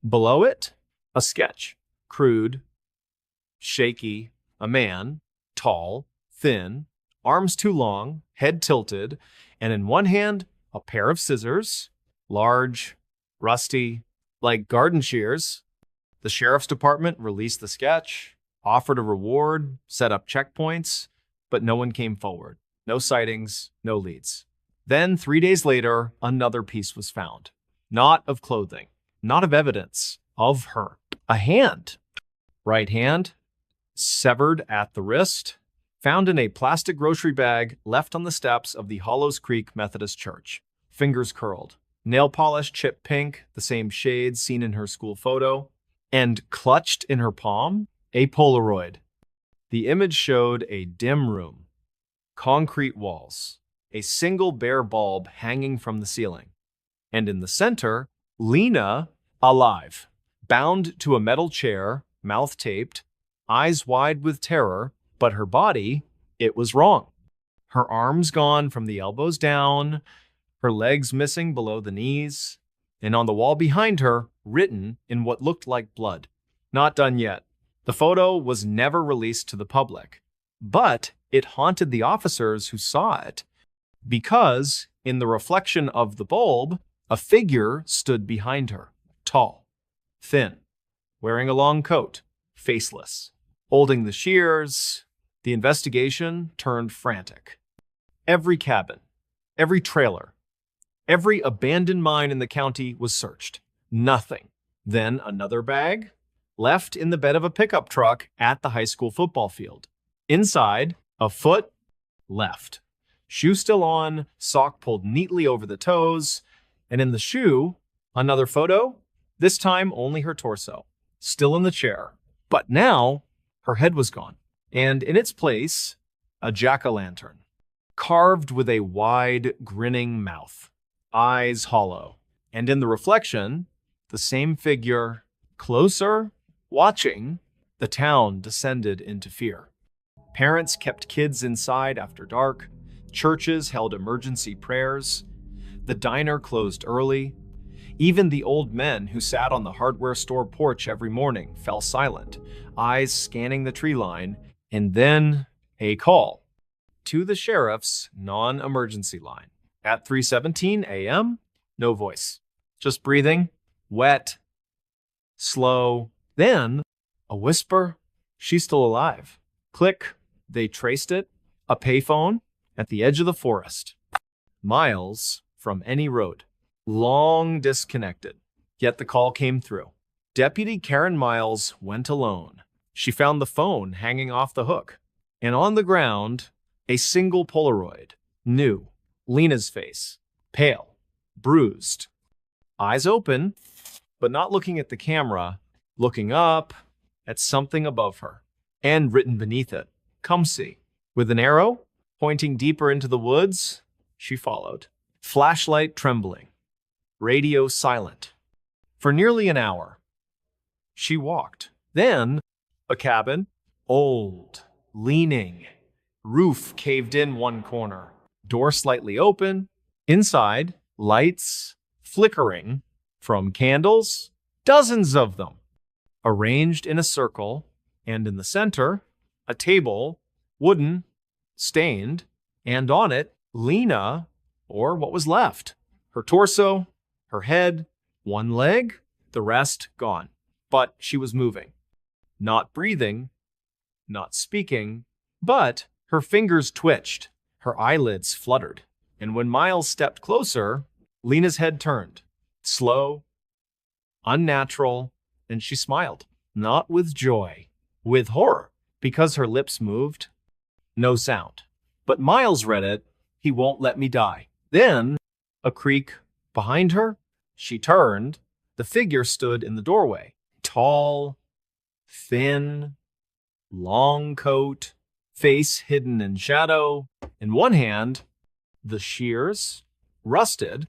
Below it, a sketch. Crude. Shaky. A man. Tall. Thin. Arms too long. Head tilted. And in one hand, a pair of scissors. Large. Rusty. Like garden shears. The sheriff's department released the sketch, offered a reward, set up checkpoints, but no one came forward. No sightings, no leads. Then, 3 days later, another piece was found. Not of clothing, not of evidence, of her. A hand. Right hand, severed at the wrist, found in a plastic grocery bag left on the steps of the Hollows Creek Methodist Church. Fingers curled. Nail polish chipped pink, the same shade seen in her school photo. And clutched in her palm, a Polaroid. The image showed a dim room, concrete walls, a single bare bulb hanging from the ceiling. And in the center, Lena, alive, bound to a metal chair, mouth taped, eyes wide with terror, but her body, it was wrong. Her arms gone from the elbows down, her legs missing below the knees, and on the wall behind her, written in what looked like blood. Not done yet. The photo was never released to the public, but it haunted the officers who saw it because, in the reflection of the bulb, a figure stood behind her, tall, thin, wearing a long coat, faceless. Holding the shears, the investigation turned frantic. Every cabin, every trailer, every abandoned mine in the county was searched. Nothing. Then another bag, left in the bed of a pickup truck at the high school football field. Inside, a foot, left. Shoe still on, sock pulled neatly over the toes, and in the shoe, another photo, this time only her torso, still in the chair. But now, her head was gone, and in its place, a jack-o'-lantern, carved with a wide, grinning mouth, eyes hollow, and in the reflection, the same figure, closer, watching. The town descended into fear. Parents kept kids inside after dark. Churches held emergency prayers. The diner closed early. Even the old men who sat on the hardware store porch every morning fell silent, eyes scanning the tree line, and then a call to the sheriff's non-emergency line. At 3:17 a.m., no voice, just breathing, wet, slow. Then a whisper, "She's still alive." Click, they traced it, a payphone at the edge of the forest, miles from any road, long disconnected. Yet the call came through. Deputy Karen Miles went alone. She found the phone hanging off the hook, and on the ground, a single Polaroid, new, Lena's face, pale, bruised, eyes open, but not looking at the camera, looking up at something above her, and written beneath it, "Come see." With an arrow pointing deeper into the woods, she followed. Flashlight trembling, radio silent. For nearly an hour, she walked. Then, a cabin, old, leaning, roof caved in one corner, door slightly open. Inside, lights flickering from candles, dozens of them, arranged in a circle, and in the center, a table, wooden, stained, and on it, Lena, or what was left. Her torso, her head, one leg, the rest gone. But she was moving, not breathing, not speaking, but her fingers twitched, her eyelids fluttered. And when Miles stepped closer, Lena's head turned, slow, unnatural, and she smiled, not with joy, with horror, because her lips moved. No sound. But Miles read it, "He won't let me die." Then, a creak behind her. She turned. The figure stood in the doorway. Tall, thin, long coat, face hidden in shadow. In one hand, the shears, rusted,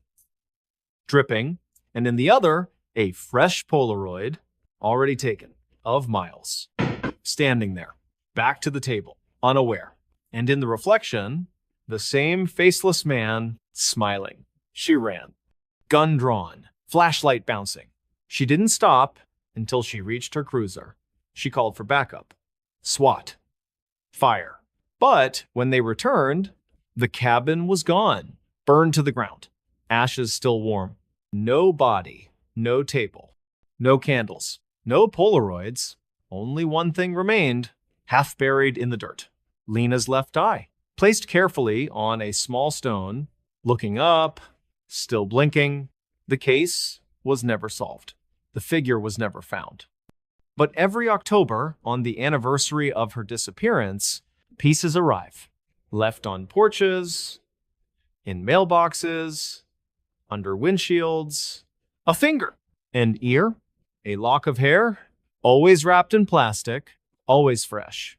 dripping, and in the other, a fresh Polaroid, already taken, of Miles, standing there, back to the table, unaware. And in the reflection, the same faceless man, smiling. She ran, gun drawn, flashlight bouncing. She didn't stop until she reached her cruiser. She called for backup. SWAT. Fire. But when they returned, the cabin was gone, burned to the ground. Ashes still warm. No body, no table, no candles, no Polaroids. Only one thing remained, half buried in the dirt. Lena's left eye, placed carefully on a small stone, looking up, still blinking. The case was never solved. The figure was never found. But every October, on the anniversary of her disappearance, pieces arrive, left on porches, in mailboxes, under windshields, a finger, an ear, a lock of hair, always wrapped in plastic, always fresh,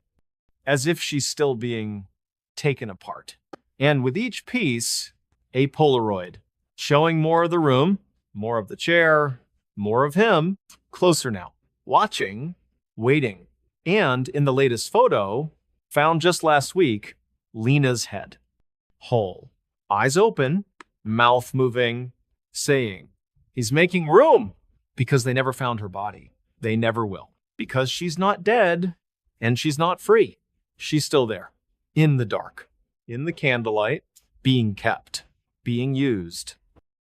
as if she's still being taken apart. And with each piece, a Polaroid, showing more of the room, more of the chair, more of him, closer now, watching, waiting. And in the latest photo, found just last week, Lena's head, whole, eyes open, mouth moving, saying, "He's making room," because they never found her body. They never will, because she's not dead and she's not free. She's still there, in the dark, in the candlelight, being kept, being used,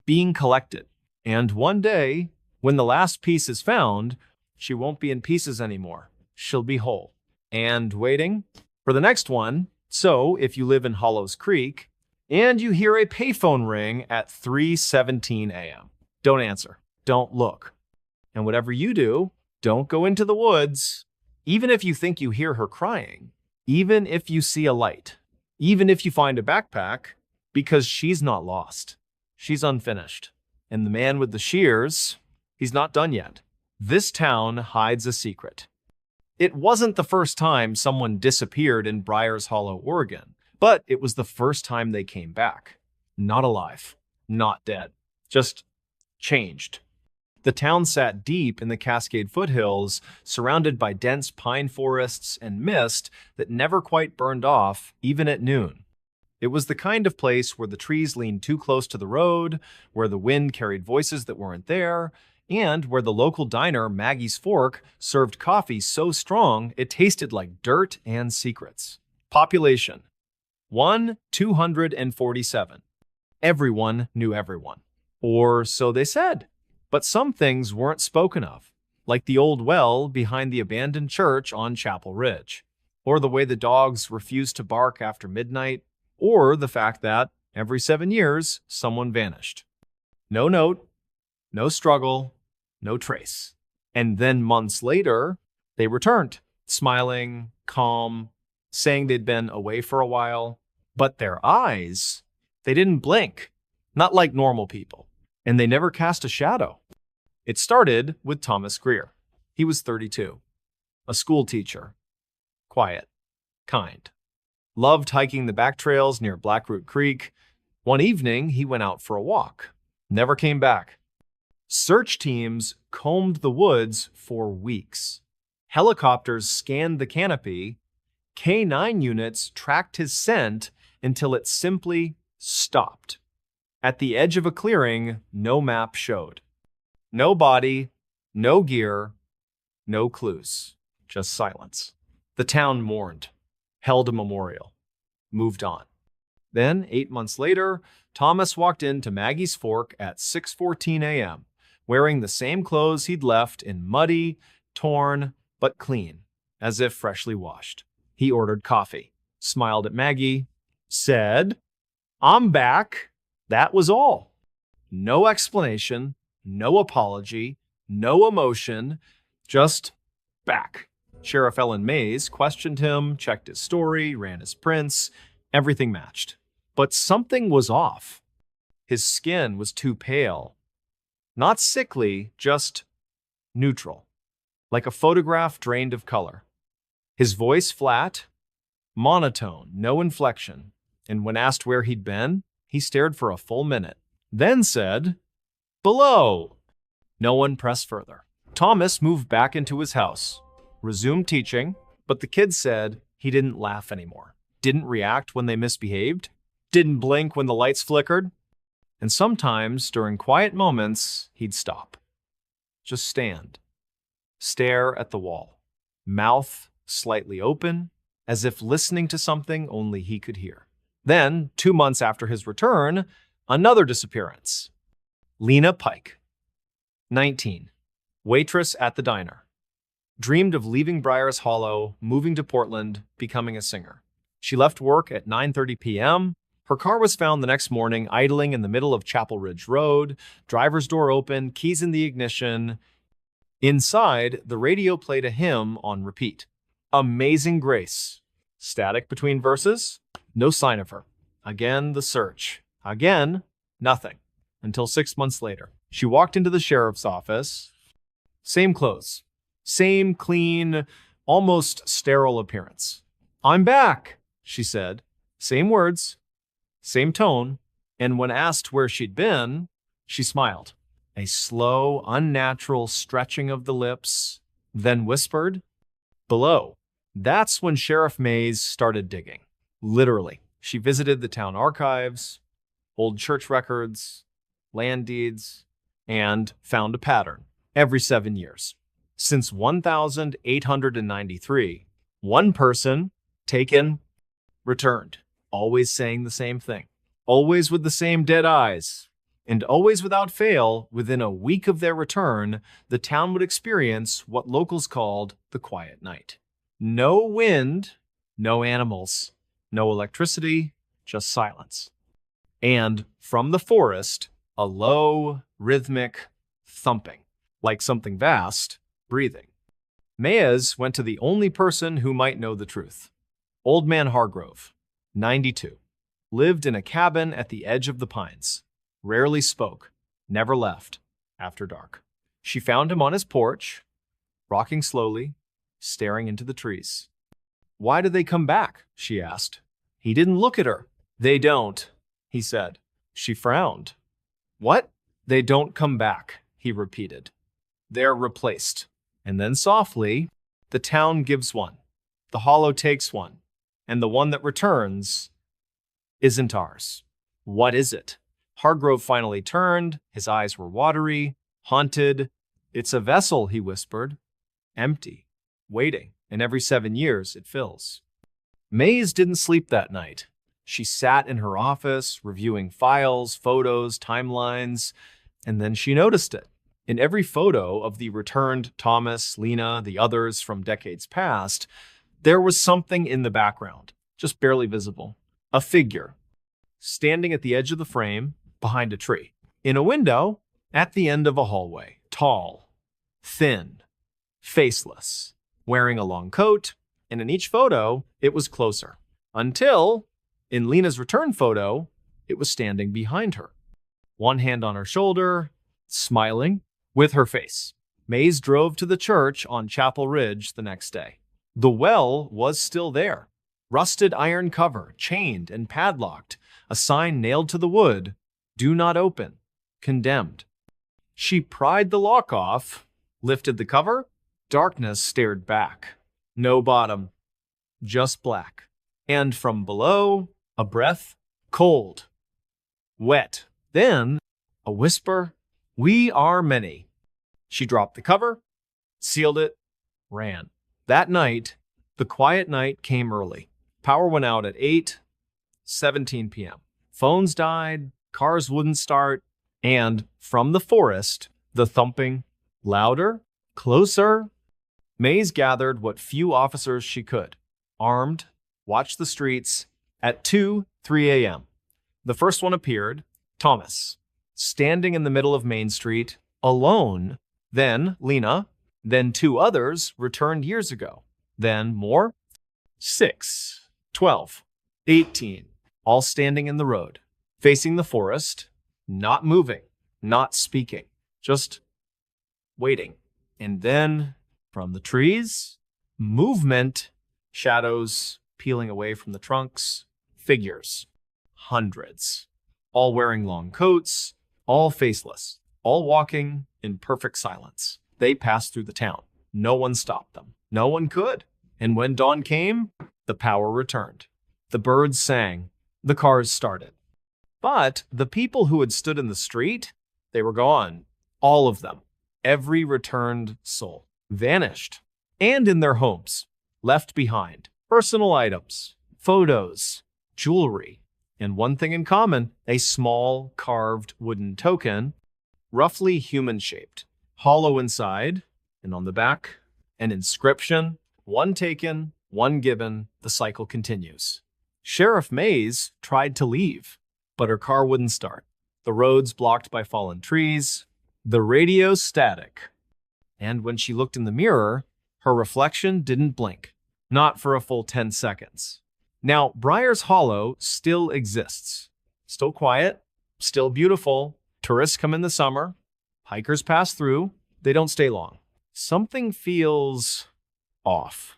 being collected. And one day, when the last piece is found, she won't be in pieces anymore. She'll be whole and waiting for the next one. So if you live in Hollows Creek and you hear a payphone ring at 3:17 a.m., don't answer. Don't look. And whatever you do, don't go into the woods. Even if you think you hear her crying, even if you see a light, even if you find a backpack, because she's not lost. She's unfinished. And the man with the shears, he's not done yet. This town hides a secret. It wasn't the first time someone disappeared in Briars Hollow, Oregon, but it was the first time they came back. Not alive, not dead, just changed. The town sat deep in the Cascade foothills, surrounded by dense pine forests and mist that never quite burned off, even at noon. It was the kind of place where the trees leaned too close to the road, where the wind carried voices that weren't there, and where the local diner, Maggie's Fork, served coffee so strong it tasted like dirt and secrets. Population 1,247. Everyone knew everyone. Or so they said. But some things weren't spoken of, like the old well behind the abandoned church on Chapel Ridge, or the way the dogs refused to bark after midnight, or the fact that every 7 years, someone vanished. No note, no struggle, no trace. And then months later, they returned, smiling, calm, saying they'd been away for a while. But their eyes, they didn't blink, not like normal people, and they never cast a shadow. It started with Thomas Greer. He was 32, a school teacher, quiet, kind. Loved hiking the back trails near Blackroot Creek. One evening, he went out for a walk. Never came back. Search teams combed the woods for weeks. Helicopters scanned the canopy. K-9 units tracked his scent until it simply stopped. At the edge of a clearing, no map showed. No body, no gear, no clues, just silence. The town mourned, held a memorial, moved on. Then, 8 months later, Thomas walked into Maggie's Fork at 6:14 a.m., wearing the same clothes he'd left in muddy, torn, but clean, as if freshly washed. He ordered coffee, smiled at Maggie, said, "I'm back." That was all. No explanation, no apology, no emotion, just back. Sheriff Ellen Mays questioned him, checked his story, ran his prints. Everything matched. But something was off. His skin was too pale. Not sickly, just neutral, like a photograph drained of color. His voice flat, monotone, no inflection. And when asked where he'd been, he stared for a full minute, then said, "Below." No one pressed further. Thomas moved back into his house, resumed teaching, but the kids said he didn't laugh anymore, didn't react when they misbehaved, didn't blink when the lights flickered. And sometimes, during quiet moments, he'd stop. Just stand. Stare at the wall. Mouth slightly open, as if listening to something only he could hear. Then, 2 months after his return, another disappearance. Lena Pike, 19, waitress at the diner. Dreamed of leaving Briars Hollow, moving to Portland, becoming a singer. She left work at 9:30 p.m. Her car was found the next morning idling in the middle of Chapel Ridge Road, driver's door open, keys in the ignition. Inside, the radio played a hymn on repeat. Amazing Grace. Static between verses. No sign of her. Again, the search. Again, nothing. Until 6 months later. She walked into the sheriff's office. Same clothes. Same clean, almost sterile appearance. "I'm back," she said. Same words. Same tone. And when asked where she'd been, she smiled. A slow, unnatural stretching of the lips, then whispered, "Below." That's when Sheriff Mays started digging. Literally. She visited the town archives, old church records, land deeds, and found a pattern every 7 years. Since 1893, one person, taken, returned, always saying the same thing, always with the same dead eyes, and always without fail, within a week of their return, the town would experience what locals called the quiet night. No wind, no animals, no electricity, just silence. And from the forest, a low, rhythmic thumping, like something vast, breathing. Maez went to the only person who might know the truth. Old Man Hargrove, 92, lived in a cabin at the edge of the pines, rarely spoke, never left after dark. She found him on his porch, rocking slowly, staring into the trees. "Why do they come back?" she asked. He didn't look at her. "They don't," he said. She frowned. "What?" "They don't come back," he repeated. "They're replaced." And then softly, "The town gives one, the hollow takes one, and the one that returns isn't ours. What is it? Hargrove finally turned. His eyes were watery, haunted. It's a vessel, he whispered. Empty, waiting, and every 7 years it fills. Mays didn't sleep that night. She sat in her office, reviewing files, photos, timelines, and then she noticed it. In every photo of the returned Thomas, Lena, the others from decades past, there was something in the background, just barely visible. A figure, standing at the edge of the frame, behind a tree. In a window, at the end of a hallway. Tall, thin, faceless, wearing a long coat, and in each photo, it was closer. Until, in Lena's return photo, it was standing behind her. One hand on her shoulder, smiling, with her face. Mays drove to the church on Chapel Ridge the next day. The well was still there. Rusted iron cover, chained and padlocked, a sign nailed to the wood, "Do not open, condemned." She pried the lock off, lifted the cover. Darkness stared back. No bottom, just black. And from below, a breath, cold, wet. Then, a whisper, "We are many." She dropped the cover, sealed it, ran. That night, the quiet night came early. Power went out at 8:17 p.m. Phones died, cars wouldn't start, and from the forest, the thumping, louder, closer. Mays gathered what few officers she could, armed, watched the streets. At 2:03 a.m., the first one appeared, Thomas, standing in the middle of Main Street, alone. Then Lena, then 2 others returned years ago. Then more. 6, 12, 18, all standing in the road, facing the forest, not moving, not speaking, just waiting. And then, from the trees, movement, shadows peeling away from the trunks, figures, hundreds, all wearing long coats, all faceless, all walking in perfect silence. They passed through the town. No one stopped them. No one could. And when dawn came, the power returned. The birds sang. The cars started. But the people who had stood in the street, they were gone. All of them. Every returned soul. Vanished. And in their homes. Left behind. Personal items. Photos. Jewelry. And one thing in common, a small carved wooden token, roughly human-shaped. Hollow inside, and on the back, an inscription. One taken, one given, the cycle continues. Sheriff Mays tried to leave, but her car wouldn't start. The roads blocked by fallen trees, the radio static. And when she looked in the mirror, her reflection didn't blink. Not for a full 10 seconds. Now, Briar's Hollow still exists. Still quiet, still beautiful. Tourists come in the summer. Hikers pass through. They don't stay long. Something feels off.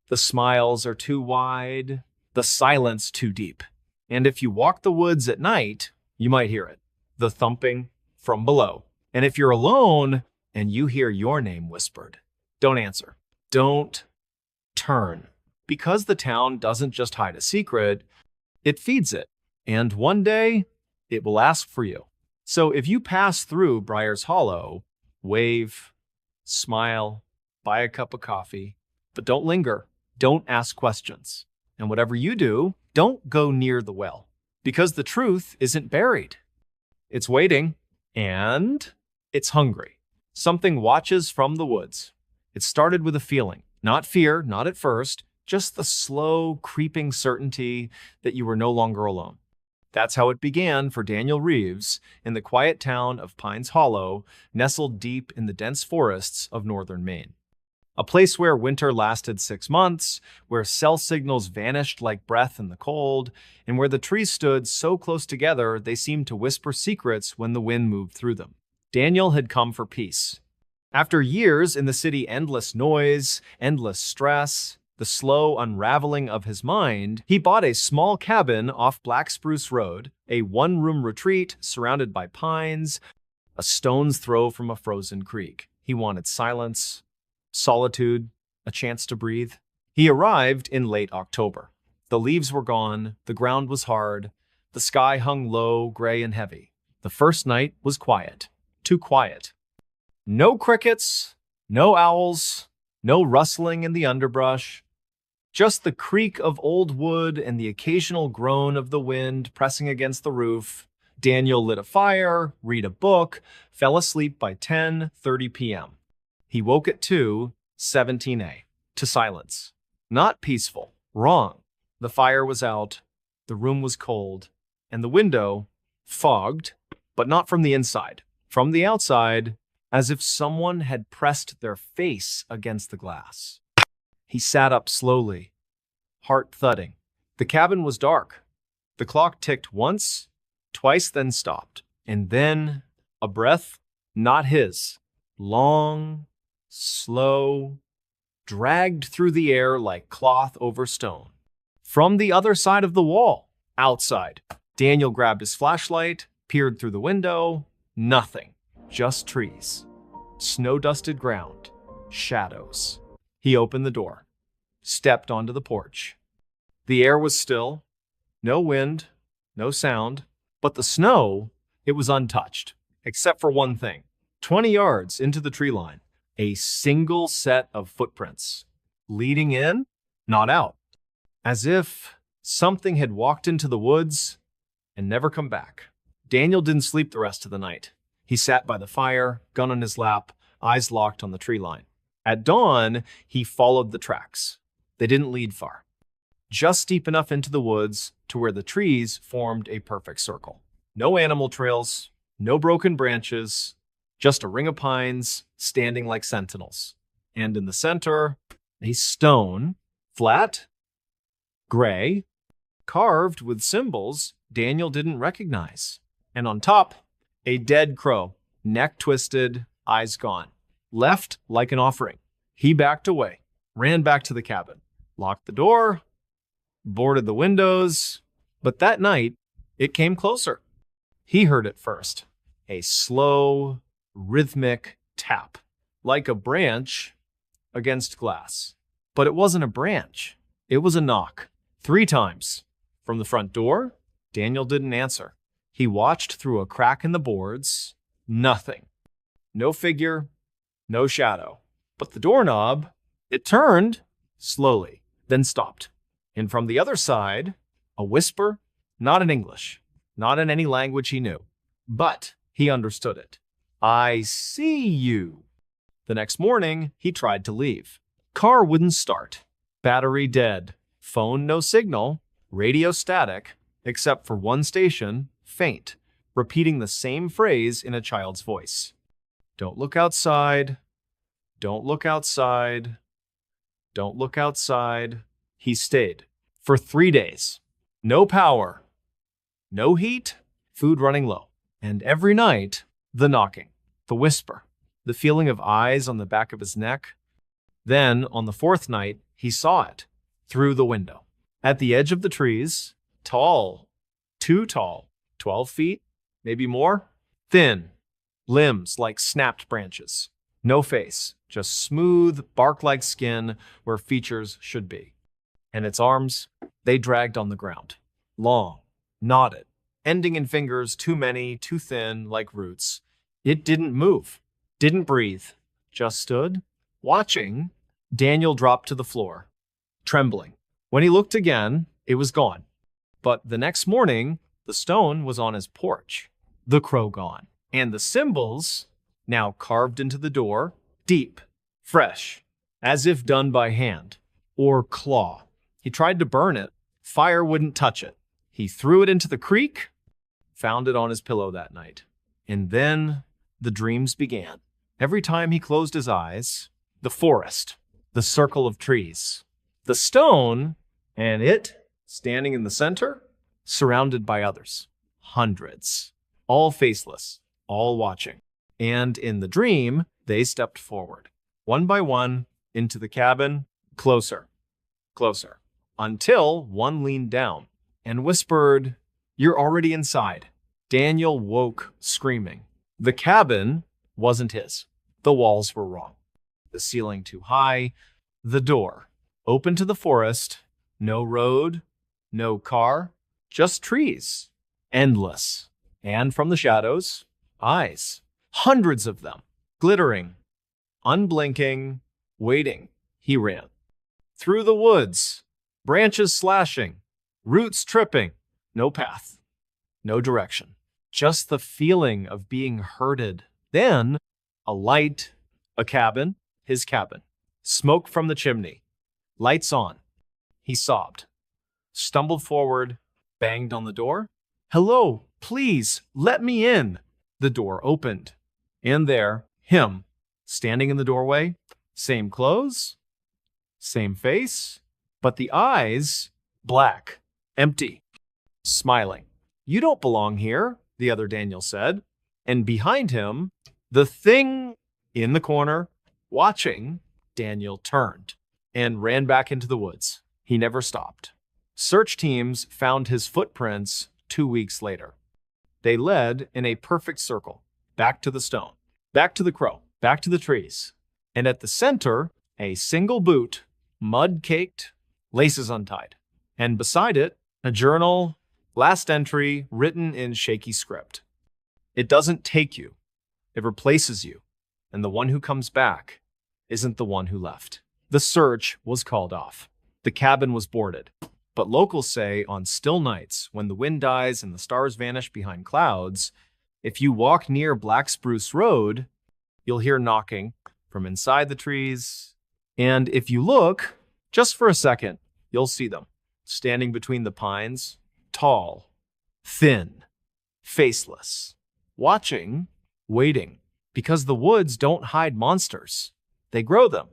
The smiles are too wide, the silence too deep. And if you walk the woods at night, you might hear it, the thumping from below. And if you're alone and you hear your name whispered, don't answer. Don't turn. Because the town doesn't just hide a secret, it feeds it. And one day, it will ask for you. So if you pass through Briar's Hollow, wave, smile, buy a cup of coffee, but don't linger. Don't ask questions. And whatever you do, don't go near the well. Because the truth isn't buried. It's waiting, and it's hungry. Something watches from the woods. It started with a feeling. Not fear, not at first, just the slow, creeping certainty that you were no longer alone. That's how it began for Daniel Reeves in the quiet town of Pines Hollow, nestled deep in the dense forests of northern Maine. A place where winter lasted 6 months, where cell signals vanished like breath in the cold, and where the trees stood so close together they seemed to whisper secrets when the wind moved through them. Daniel had come for peace. After years in the city, endless noise, endless stress, the slow unraveling of his mind, he bought a small cabin off Black Spruce Road, a one-room retreat surrounded by pines, a stone's throw from a frozen creek. He wanted silence, solitude, a chance to breathe. He arrived in late October. The leaves were gone, the ground was hard, the sky hung low, gray and heavy. The first night was quiet, too quiet. No crickets, no owls, no rustling in the underbrush, just the creak of old wood and the occasional groan of the wind pressing against the roof. Daniel lit a fire, read a book, fell asleep by 10:30 p.m. He woke at 2:17 to silence. Not peaceful, wrong. The fire was out, the room was cold, and the window fogged, but not from the inside. From the outside, as if someone had pressed their face against the glass. He sat up slowly, heart thudding. The cabin was dark. The clock ticked once, twice, then stopped. And then a breath, not his, long, slow, dragged through the air like cloth over stone. From the other side of the wall, outside. Daniel grabbed his flashlight, peered through the window. Nothing, just trees, snow-dusted ground, shadows. He opened the door, stepped onto the porch. The air was still, no wind, no sound, but the snow, it was untouched, except for one thing. 20 yards into the tree line, a single set of footprints, leading in, not out, as if something had walked into the woods and never come back. Daniel didn't sleep the rest of the night. He sat by the fire, gun on his lap, eyes locked on the tree line. At dawn, he followed the tracks. They didn't lead far, just deep enough into the woods to where the trees formed a perfect circle. No animal trails, no broken branches, just a ring of pines standing like sentinels. And in the center, a stone, flat, gray, carved with symbols Daniel didn't recognize. And on top, a dead crow, neck twisted, eyes gone, left like an offering. He backed away, ran back to the cabin, locked the door, boarded the windows. But that night, it came closer. He heard it first, a slow, rhythmic tap, like a branch against glass. But it wasn't a branch. It was a knock, 3 times. From the front door, Daniel didn't answer. He watched through a crack in the boards. Nothing. No figure, no shadow. But the doorknob, it turned slowly, then stopped. And from the other side, a whisper, not in English, not in any language he knew, but he understood it. I see you. The next morning, he tried to leave. Car wouldn't start. Battery dead. Phone no signal. Radio static, except for one station, faint, repeating the same phrase in a child's voice. Don't look outside. Don't look outside. Don't look outside. He stayed for 3 days. No power. No heat. Food running low. And every night, the knocking, the whisper, the feeling of eyes on the back of his neck. Then, on the 4th night, he saw it through the window. At the edge of the trees, tall, too tall, 12 feet, maybe more, thin, limbs like snapped branches. No face, just smooth, bark-like skin where features should be. And its arms, they dragged on the ground. Long, knotted, ending in fingers too many, too thin, like roots. It didn't move, didn't breathe, just stood, watching. Daniel dropped to the floor, trembling. When he looked again, it was gone. But the next morning, the stone was on his porch, the crow gone, and the symbols, now carved into the door, deep, fresh, as if done by hand or claw. He tried to burn it. Fire wouldn't touch it. He threw it into the creek, found it on his pillow that night. And then the dreams began. Every time he closed his eyes, the forest, the circle of trees, the stone, and it standing in the center, surrounded by others, hundreds, all faceless, all watching. And in the dream, they stepped forward, one by one, into the cabin, closer, closer, until one leaned down and whispered, "You're already inside." Daniel woke screaming. The cabin wasn't his. The walls were wrong. The ceiling too high. The door open to the forest. No road, no car, just trees. Endless. And from the shadows, eyes. Hundreds of them. Glittering. Unblinking. Waiting. He ran. Through the woods. Branches slashing. Roots tripping. No path. No direction. Just the feeling of being herded. Then, a light. A cabin. His cabin. Smoke from the chimney. Lights on. He sobbed. Stumbled forward. Banged on the door. Hello, please, let me in. The door opened. And there, him, standing in the doorway. Same clothes. Same face. But the eyes, black, empty, smiling. You don't belong here, the other Daniel said. And behind him, the thing in the corner, watching, Daniel turned and ran back into the woods. He never stopped. Search teams found his footprints 2 weeks later. They led in a perfect circle, back to the stone, back to the crow, back to the trees. And at the center, a single boot, mud-caked, laces untied. And beside it, a journal, last entry written in shaky script. It doesn't take you. It replaces you. And the one who comes back isn't the one who left. The search was called off. The cabin was boarded. But locals say on still nights, when the wind dies and the stars vanish behind clouds, if you walk near Black Spruce Road, you'll hear knocking from inside the trees. And if you look, just for a second, you'll see them standing between the pines, tall, thin, faceless, watching, waiting, because the woods don't hide monsters. They grow them.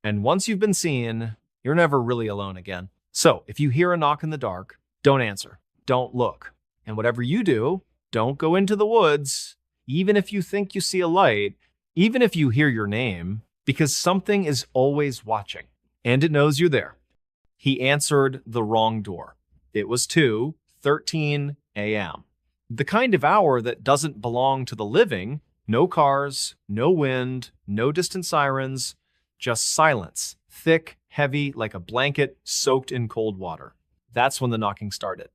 And once you've been seen, you're never really alone again. So if you hear a knock in the dark, don't answer, don't look. And whatever you do, don't go into the woods, even if you think you see a light, even if you hear your name, because something is always watching, and it knows you're there. He answered the wrong door. It was 2:13 a.m. The kind of hour that doesn't belong to the living. No cars, no wind, no distant sirens, just silence, thick, heavy like a blanket soaked in cold water. That's when the knocking started.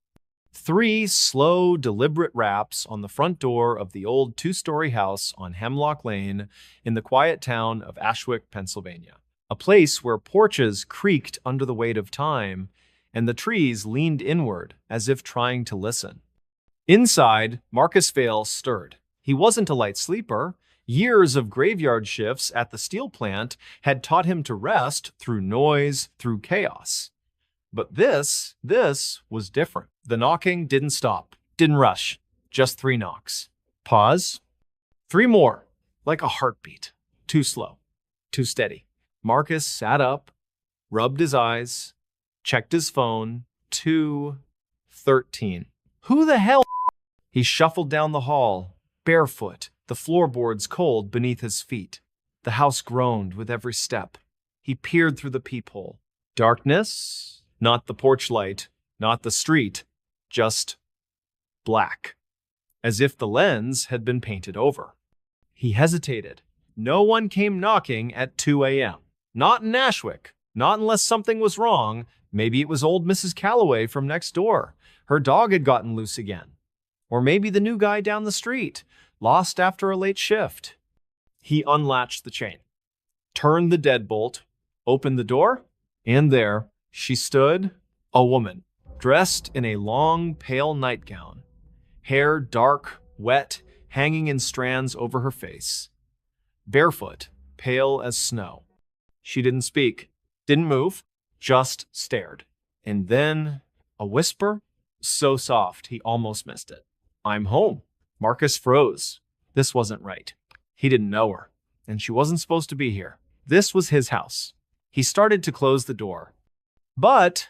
3 slow, deliberate raps on the front door of the old 2-story house on Hemlock Lane in the quiet town of Ashwick, Pennsylvania. A place where porches creaked under the weight of time and the trees leaned inward as if trying to listen. Inside, Marcus Vale stirred. He wasn't a light sleeper. Years of graveyard shifts at the steel plant had taught him to rest through noise, through chaos. But this was different. The knocking didn't stop, didn't rush, just 3 knocks. Pause. 3 more, like a heartbeat. Too slow, too steady. Marcus sat up, rubbed his eyes, checked his phone. 2:13. Who the hell? He shuffled down the hall, barefoot, the floorboards cold beneath his feet. The house groaned with every step. He peered through the peephole. Darkness, not the porch light, not the street, just black, as if the lens had been painted over. He hesitated. No one came knocking at 2 a.m. Not in Ashwick, not unless something was wrong. Maybe it was old Mrs. Calloway from next door. Her dog had gotten loose again. Or maybe the new guy down the street, lost after a late shift. He unlatched the chain, turned the deadbolt, opened the door, and there she stood, a woman, dressed in a long, pale nightgown, hair dark, wet, hanging in strands over her face, barefoot, pale as snow. She didn't speak, didn't move, just stared. And then a whisper, so soft he almost missed it. I'm home. Marcus froze. This wasn't right. He didn't know her, and she wasn't supposed to be here. This was his house. He started to close the door. But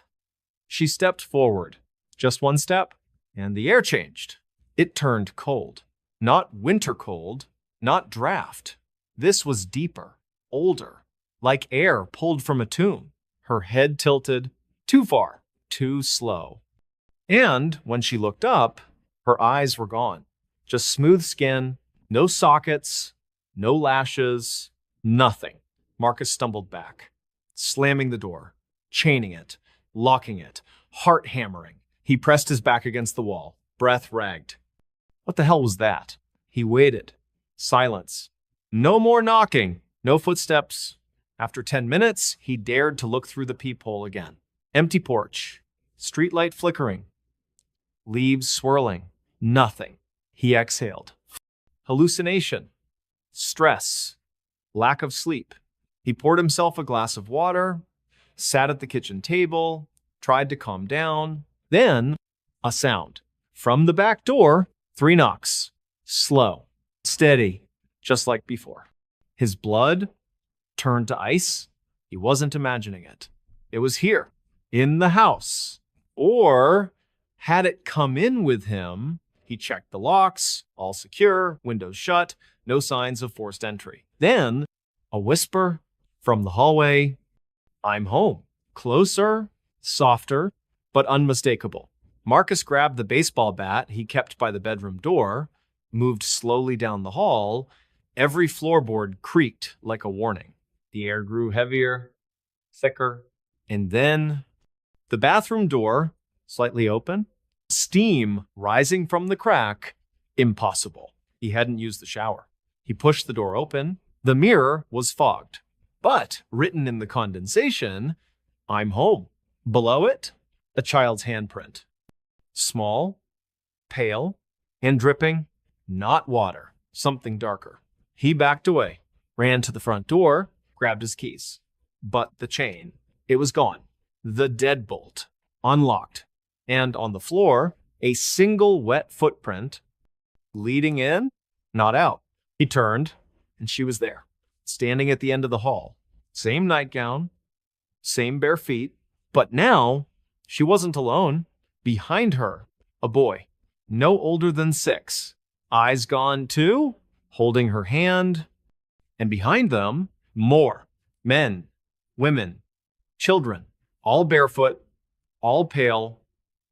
she stepped forward. Just 1 step, and the air changed. It turned cold. Not winter cold, not draft. This was deeper, older, like air pulled from a tomb. Her head tilted, too far, too slow. And when she looked up, her eyes were gone. Just smooth skin, no sockets, no lashes, nothing. Marcus stumbled back, slamming the door, chaining it, locking it, heart hammering. He pressed his back against the wall, breath ragged. What the hell was that? He waited. Silence. No more knocking. No footsteps. After 10 minutes, he dared to look through the peephole again. Empty porch. Streetlight flickering. Leaves swirling. Nothing. He exhaled. Hallucination. Stress. Lack of sleep. He poured himself a glass of water, sat at the kitchen table, tried to calm down. Then, a sound. From the back door, 3 knocks. Slow. Steady. Just like before. His blood turned to ice. He wasn't imagining it. It was here, in the house. Or had it come in with him? He checked the locks, all secure, windows shut, no signs of forced entry. Then, a whisper from the hallway, "I'm home." Closer, softer, but unmistakable. Marcus grabbed the baseball bat he kept by the bedroom door, moved slowly down the hall. Every floorboard creaked like a warning. The air grew heavier, thicker, and then the bathroom door, slightly open, steam rising from the crack. Impossible. He hadn't used the shower. He pushed the door open. The mirror was fogged, but written in the condensation, "I'm home." Below it, a child's handprint. Small, pale, and dripping, not water, something darker. He backed away, ran to the front door, grabbed his keys. But the chain, it was gone. The deadbolt, unlocked. And on the floor, a single wet footprint, leading in, not out. He turned, and she was there, standing at the end of the hall. Same nightgown, same bare feet, but now she wasn't alone. Behind her, a boy, no older than 6, eyes gone too, holding her hand. And behind them, more men, women, children, all barefoot, all pale,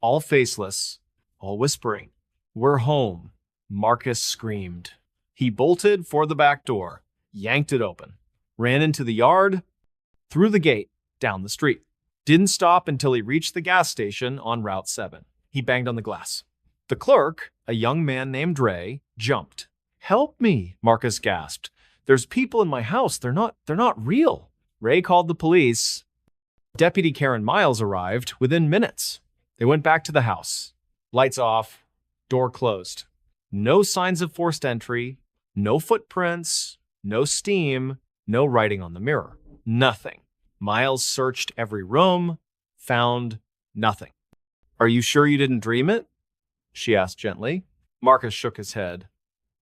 all faceless, all whispering, "We're home." Marcus screamed. He bolted for the back door, yanked it open, ran into the yard, through the gate, down the street. Didn't stop until he reached the gas station on Route 7. He banged on the glass. The clerk, a young man named Ray, jumped. "Help me," Marcus gasped. "There's people in my house. They're not real." Ray called the police. Deputy Karen Miles arrived within minutes. They went back to the house. Lights off, door closed. No signs of forced entry, no footprints, no steam, no writing on the mirror. Nothing. Miles searched every room, found nothing. "Are you sure you didn't dream it?" she asked gently. Marcus shook his head.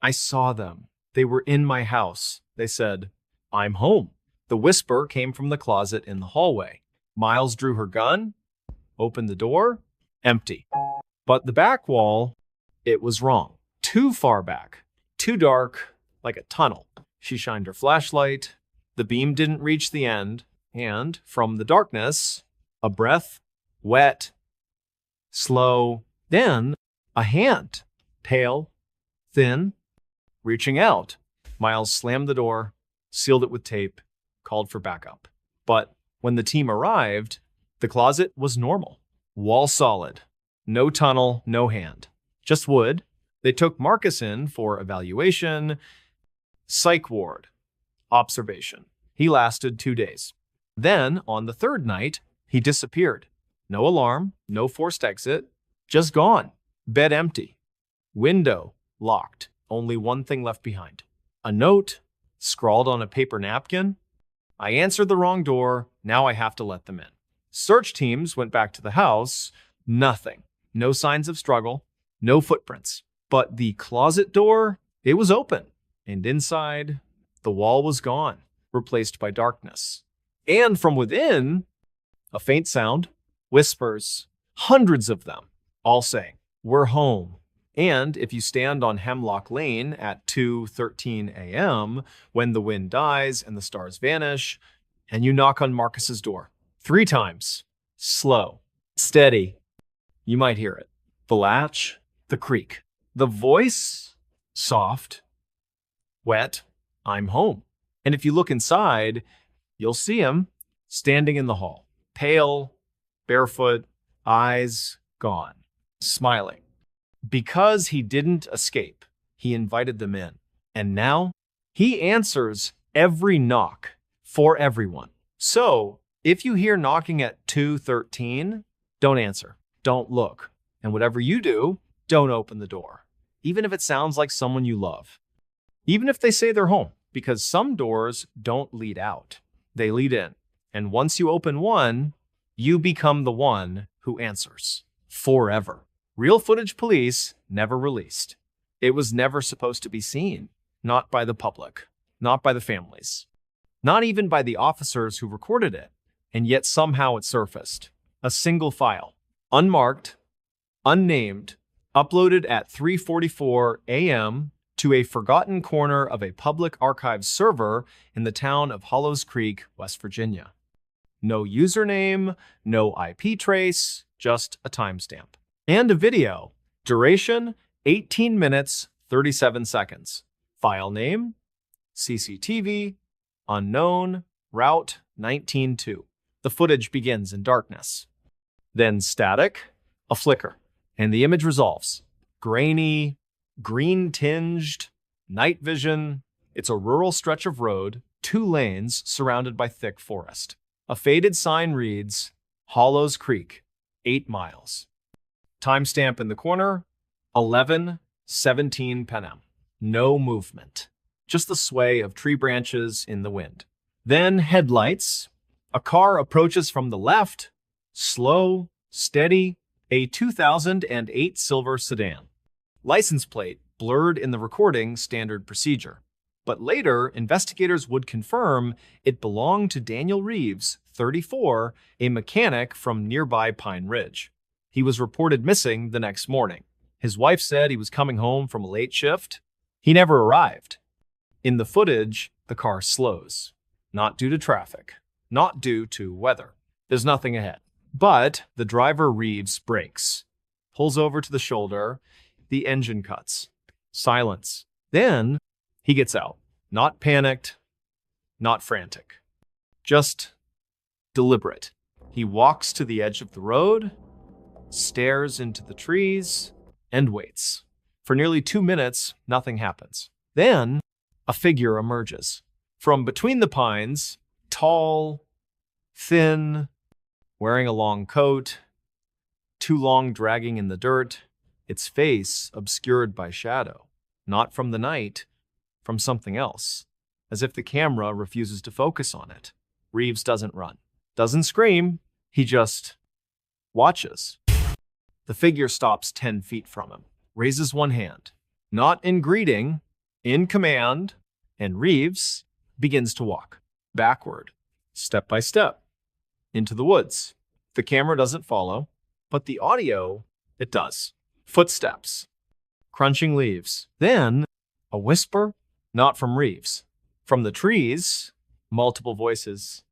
"I saw them. They were in my house. They said, 'I'm home.'" The whisper came from the closet in the hallway. Miles drew her gun, opened the door, empty. But the back wall, it was wrong. Too far back, too dark, like a tunnel. She shined her flashlight. The beam didn't reach the end, and from the darkness, a breath, wet, slow, then a hand, pale, thin, reaching out. Miles slammed the door, sealed it with tape, called for backup. But when the team arrived, the closet was normal. Wall solid. No tunnel, no hand. Just wood. They took Marcus in for evaluation, psych ward, observation. He lasted 2 days. Then, on the 3rd night, he disappeared. No alarm, no forced exit, just gone. Bed empty. Window locked. Only one thing left behind. A note, scrawled on a paper napkin. "I answered the wrong door. Now I have to let them in." Search teams went back to the house. Nothing. No signs of struggle. No footprints. But the closet door, it was open. And inside, the wall was gone, replaced by darkness. And from within, a faint sound, whispers, hundreds of them, all saying, "We're home." And if you stand on Hemlock Lane at 2:13 a.m., when the wind dies and the stars vanish, and you knock on Marcus's door 3 times, slow, steady, you might hear it. The latch, the creak. The voice, soft, wet, "I'm home." And if you look inside, you'll see him standing in the hall, pale, barefoot, eyes gone, smiling. Because he didn't escape, he invited them in. And now, he answers every knock for everyone. So, if you hear knocking at 2:13, don't answer. Don't look. And whatever you do, don't open the door. Even if it sounds like someone you love. Even if they say they're home. Because some doors don't lead out. They lead in. And once you open one, you become the one who answers. Forever. Real footage police never released. It was never supposed to be seen. Not by the public. Not by the families. Not even by the officers who recorded it. And yet somehow it surfaced. A single file. Unmarked. Unnamed. Uploaded at 3:44 a.m. to a forgotten corner of a public archives server in the town of Hollows Creek, West Virginia. No username, no IP trace, just a timestamp. And a video. Duration, 18 minutes, 37 seconds. File name, CCTV, unknown, route 19-2. The footage begins in darkness. Then static, a flicker, and the image resolves. Grainy, green-tinged, night vision. It's a rural stretch of road, 2 lanes surrounded by thick forest. A faded sign reads, Hollows Creek, 8 miles. Timestamp in the corner, 11:17 p.m. No movement, just the sway of tree branches in the wind. Then headlights. A car approaches from the left, slow, steady, a 2008 silver sedan. License plate blurred in the recording, standard procedure. But later, investigators would confirm it belonged to Daniel Reeves, 34, a mechanic from nearby Pine Ridge. He was reported missing the next morning. His wife said he was coming home from a late shift. He never arrived. In the footage, the car slows. Not due to traffic. Not due to weather. There's nothing ahead. But the driver Reeves brakes. Pulls over to the shoulder. The engine cuts. Silence. Then he gets out. Not panicked. Not frantic. Just deliberate. He walks to the edge of the road, stares into the trees, and waits. For nearly 2 minutes, nothing happens. Then, a figure emerges. From between the pines, tall, thin, wearing a long coat, too long dragging in the dirt, its face obscured by shadow. Not from the night, from something else. As if the camera refuses to focus on it. Reeves doesn't run. Doesn't scream. He just watches. The figure stops 10 feet from him. Raises one hand. Not in greeting, in command. And Reeves begins to walk. Backward. Step by step. Into the woods. The camera doesn't follow. But the audio, it does. Footsteps. Crunching leaves. Then, a whisper. Not from Reeves. From the trees, multiple voices.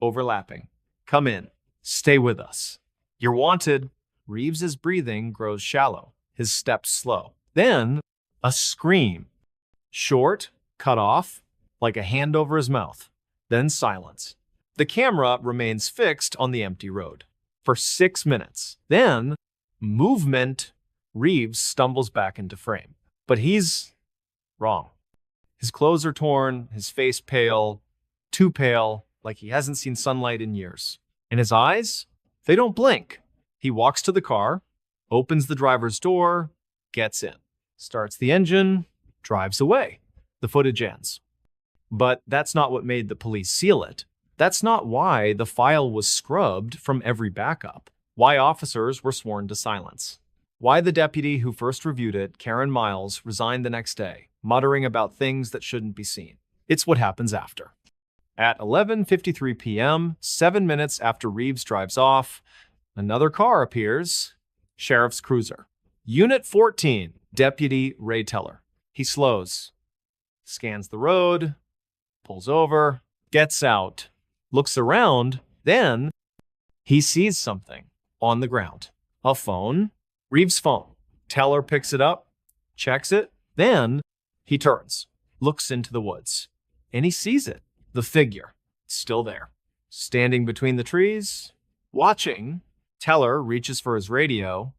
Overlapping. Come in. Stay with us. You're wanted. Reeves's breathing grows shallow. His steps slow. Then, a scream. Short, cut off, like a hand over his mouth. Then silence. The camera remains fixed on the empty road. For 6 minutes. Then, movement. Reeves stumbles back into frame. But he's wrong. His clothes are torn, his face pale, too pale, like he hasn't seen sunlight in years. And his eyes, they don't blink. He walks to the car, opens the driver's door, gets in, starts the engine, drives away. The footage ends. But that's not what made the police seal it. That's not why the file was scrubbed from every backup. Why officers were sworn to silence. Why the deputy who first reviewed it, Karen Miles, resigned the next day, muttering about things that shouldn't be seen. It's what happens after. At 11:53 p.m., 7 minutes after Reeves drives off, another car appears. Sheriff's cruiser. Unit 14, Deputy Ray Teller. He slows, scans the road, pulls over, gets out, looks around, then he sees something on the ground. A phone. Reeves' phone. Teller picks it up, checks it, then he turns, looks into the woods, and he sees it. The figure, still there, standing between the trees, watching, Teller reaches for his radio,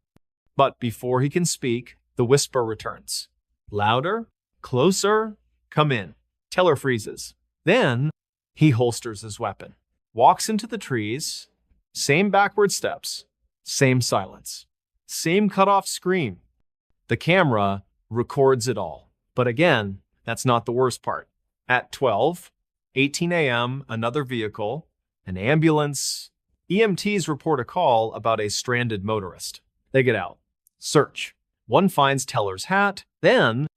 but before he can speak, the whisper returns. Louder, closer, come in. Teller freezes. Then he holsters his weapon, walks into the trees, same backward steps, same silence, same cut-off scream. The camera records it all. But again, that's not the worst part. At 12:18 a.m., another vehicle, an ambulance, EMTs report a call about a stranded motorist. They get out. Search. One finds Teller's hat. Then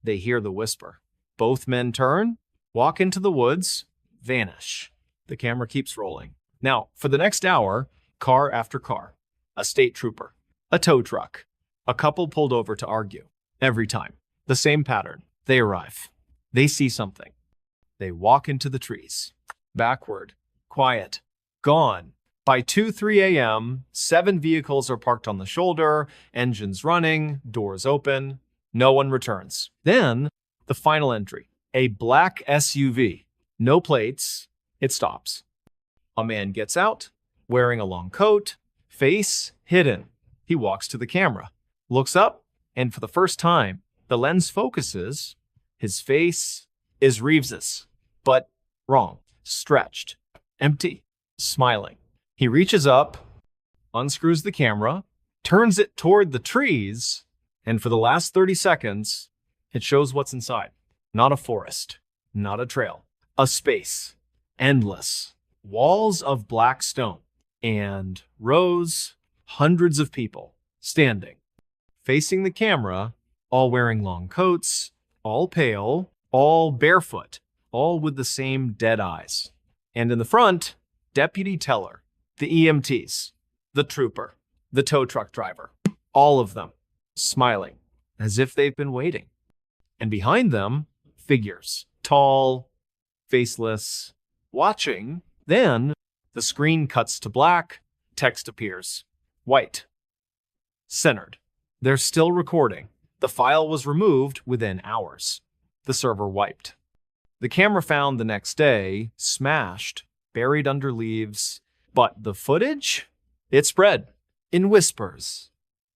they hear the whisper. Both men turn, walk into the woods, vanish. The camera keeps rolling. Now, for the next hour, car after car, a state trooper, a tow truck, a couple pulled over to argue. Every time, the same pattern. They arrive. They see something. They walk into the trees. Backward, quiet, gone. By 2-3 a.m., 7 vehicles are parked on the shoulder, engines running, doors open. No one returns. Then, the final entry, a black SUV. No plates. It stops. A man gets out, wearing a long coat, face hidden. He walks to the camera, looks up, and for the first time, the lens focuses. His face is Reeves's, but wrong, stretched, empty, smiling. He reaches up, unscrews the camera, turns it toward the trees, and for the last 30 seconds, it shows what's inside. Not a forest, not a trail, a space, endless, walls of black stone, and rows, hundreds of people standing, facing the camera, all wearing long coats, all pale, all barefoot, all with the same dead eyes. And in the front, Deputy Teller, the EMTs, the trooper, the tow truck driver, all of them smiling as if they've been waiting. And behind them, figures, tall, faceless, watching. Then the screen cuts to black, text appears, white, centered. They're still recording. The file was removed within hours. The server wiped. The camera found the next day, smashed, buried under leaves. But the footage? It spread. In whispers.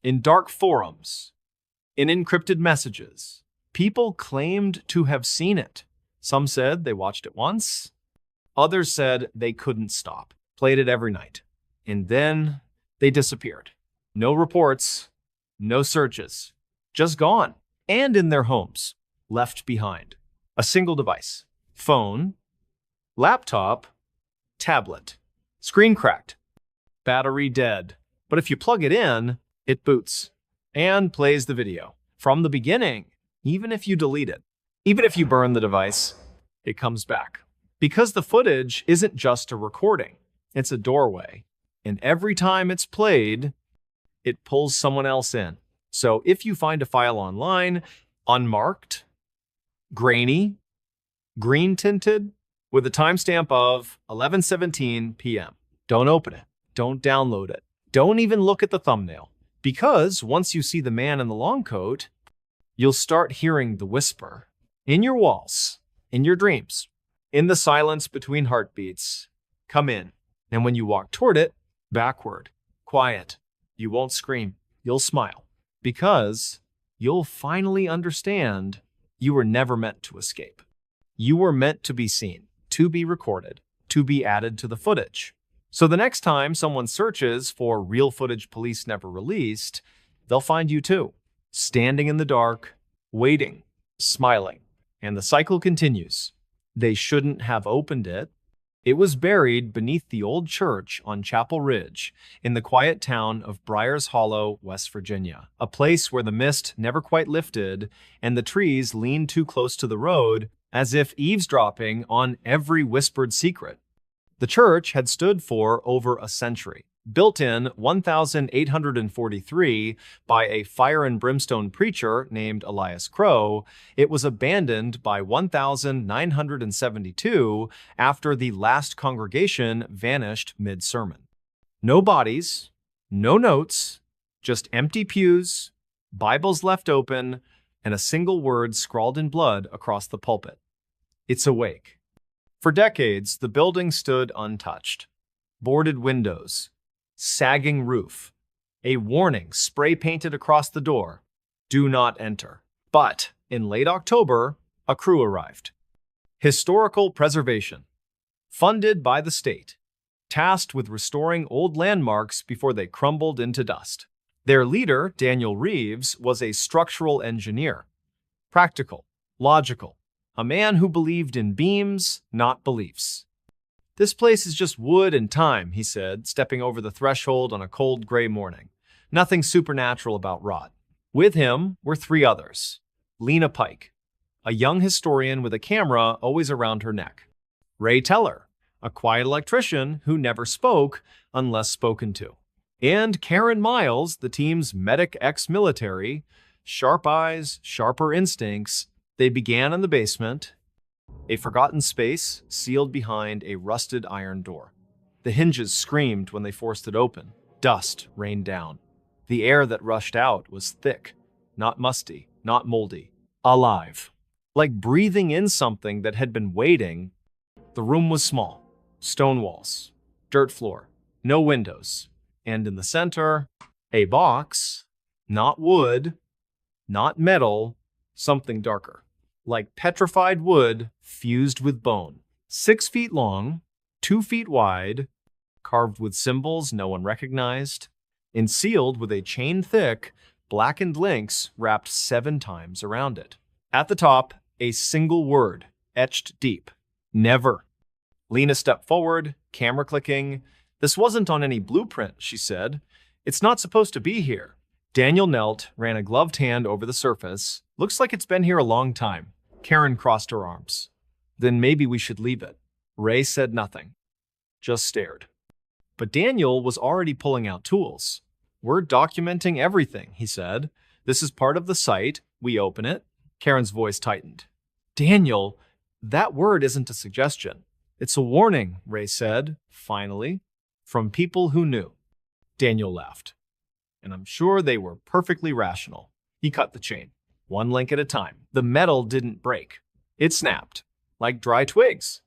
In dark forums. In encrypted messages. People claimed to have seen it. Some said they watched it once. Others said they couldn't stop. Played it every night. And then they disappeared. No reports. No searches. Just gone. And in their homes. Left behind. A single device. Phone. Laptop. Tablet. Screen cracked. Battery dead. But if you plug it in, it boots. And plays the video. From the beginning. Even if you delete it. Even if you burn the device. It comes back. Because the footage isn't just a recording. It's a doorway. And every time it's played, it pulls someone else in. So if you find a file online, unmarked, grainy, green tinted, with a timestamp of 11:17 p.m., don't open it. Don't download it. Don't even look at the thumbnail. Because once you see the man in the long coat, you'll start hearing the whisper in your walls, in your dreams, in the silence between heartbeats. Come in. And when you walk toward it, backward, quiet. You won't scream. You'll smile. Because you'll finally understand you were never meant to escape. You were meant to be seen, to be recorded, to be added to the footage. So the next time someone searches for real footage police never released, they'll find you too, standing in the dark, waiting, smiling. And the cycle continues. They shouldn't have opened it. It was buried beneath the old church on Chapel Ridge in the quiet town of Briars Hollow, West Virginia, a place where the mist never quite lifted and the trees leaned too close to the road as if eavesdropping on every whispered secret. The church had stood for over a century. Built in 1843 by a fire and brimstone preacher named Elias Crow, it was abandoned by 1972 after the last congregation vanished mid-sermon. No bodies, no notes, just empty pews, Bibles left open, and a single word scrawled in blood across the pulpit. It's awake. For decades, the building stood untouched. Boarded windows, sagging roof. A warning spray-painted across the door, "Do not enter." But in late October, a crew arrived. Historical preservation, funded by the state, tasked with restoring old landmarks before they crumbled into dust. Their leader, Daniel Reeves, was a structural engineer. Practical, logical, a man who believed in beams, not beliefs. "This place is just wood and time," he said, stepping over the threshold on a cold gray morning. Nothing supernatural about rot. With him were three others. Lena Pike, a young historian with a camera always around her neck. Ray Teller, a quiet electrician who never spoke unless spoken to. And Karen Miles, the team's medic ex-military, sharp eyes, sharper instincts. They began in the basement, a forgotten space sealed behind a rusted iron door. The hinges screamed when they forced it open. Dust rained down. The air that rushed out was thick, not musty, not moldy, alive. Like breathing in something that had been waiting. The room was small. Stone walls, dirt floor, no windows. And in the center, a box, not wood, not metal, something darker. Like petrified wood fused with bone. 6 feet long, 2 feet wide, carved with symbols no one recognized, and sealed with a chain-thick, blackened links wrapped 7 times around it. At the top, a single word, etched deep. Never. Lena stepped forward, camera clicking. "This wasn't on any blueprint," she said. "It's not supposed to be here." Daniel knelt, ran a gloved hand over the surface. "Looks like it's been here a long time." Karen crossed her arms. "Then maybe we should leave it." Ray said nothing, just stared. But Daniel was already pulling out tools. "We're documenting everything," he said. "This is part of the site. We open it." Karen's voice tightened. "Daniel, that word isn't a suggestion. It's a warning," Ray said, finally, "from people who knew." Daniel laughed. "And I'm sure they were perfectly rational." He cut the chain, one link at a time. The metal didn't break. It snapped, like dry twigs.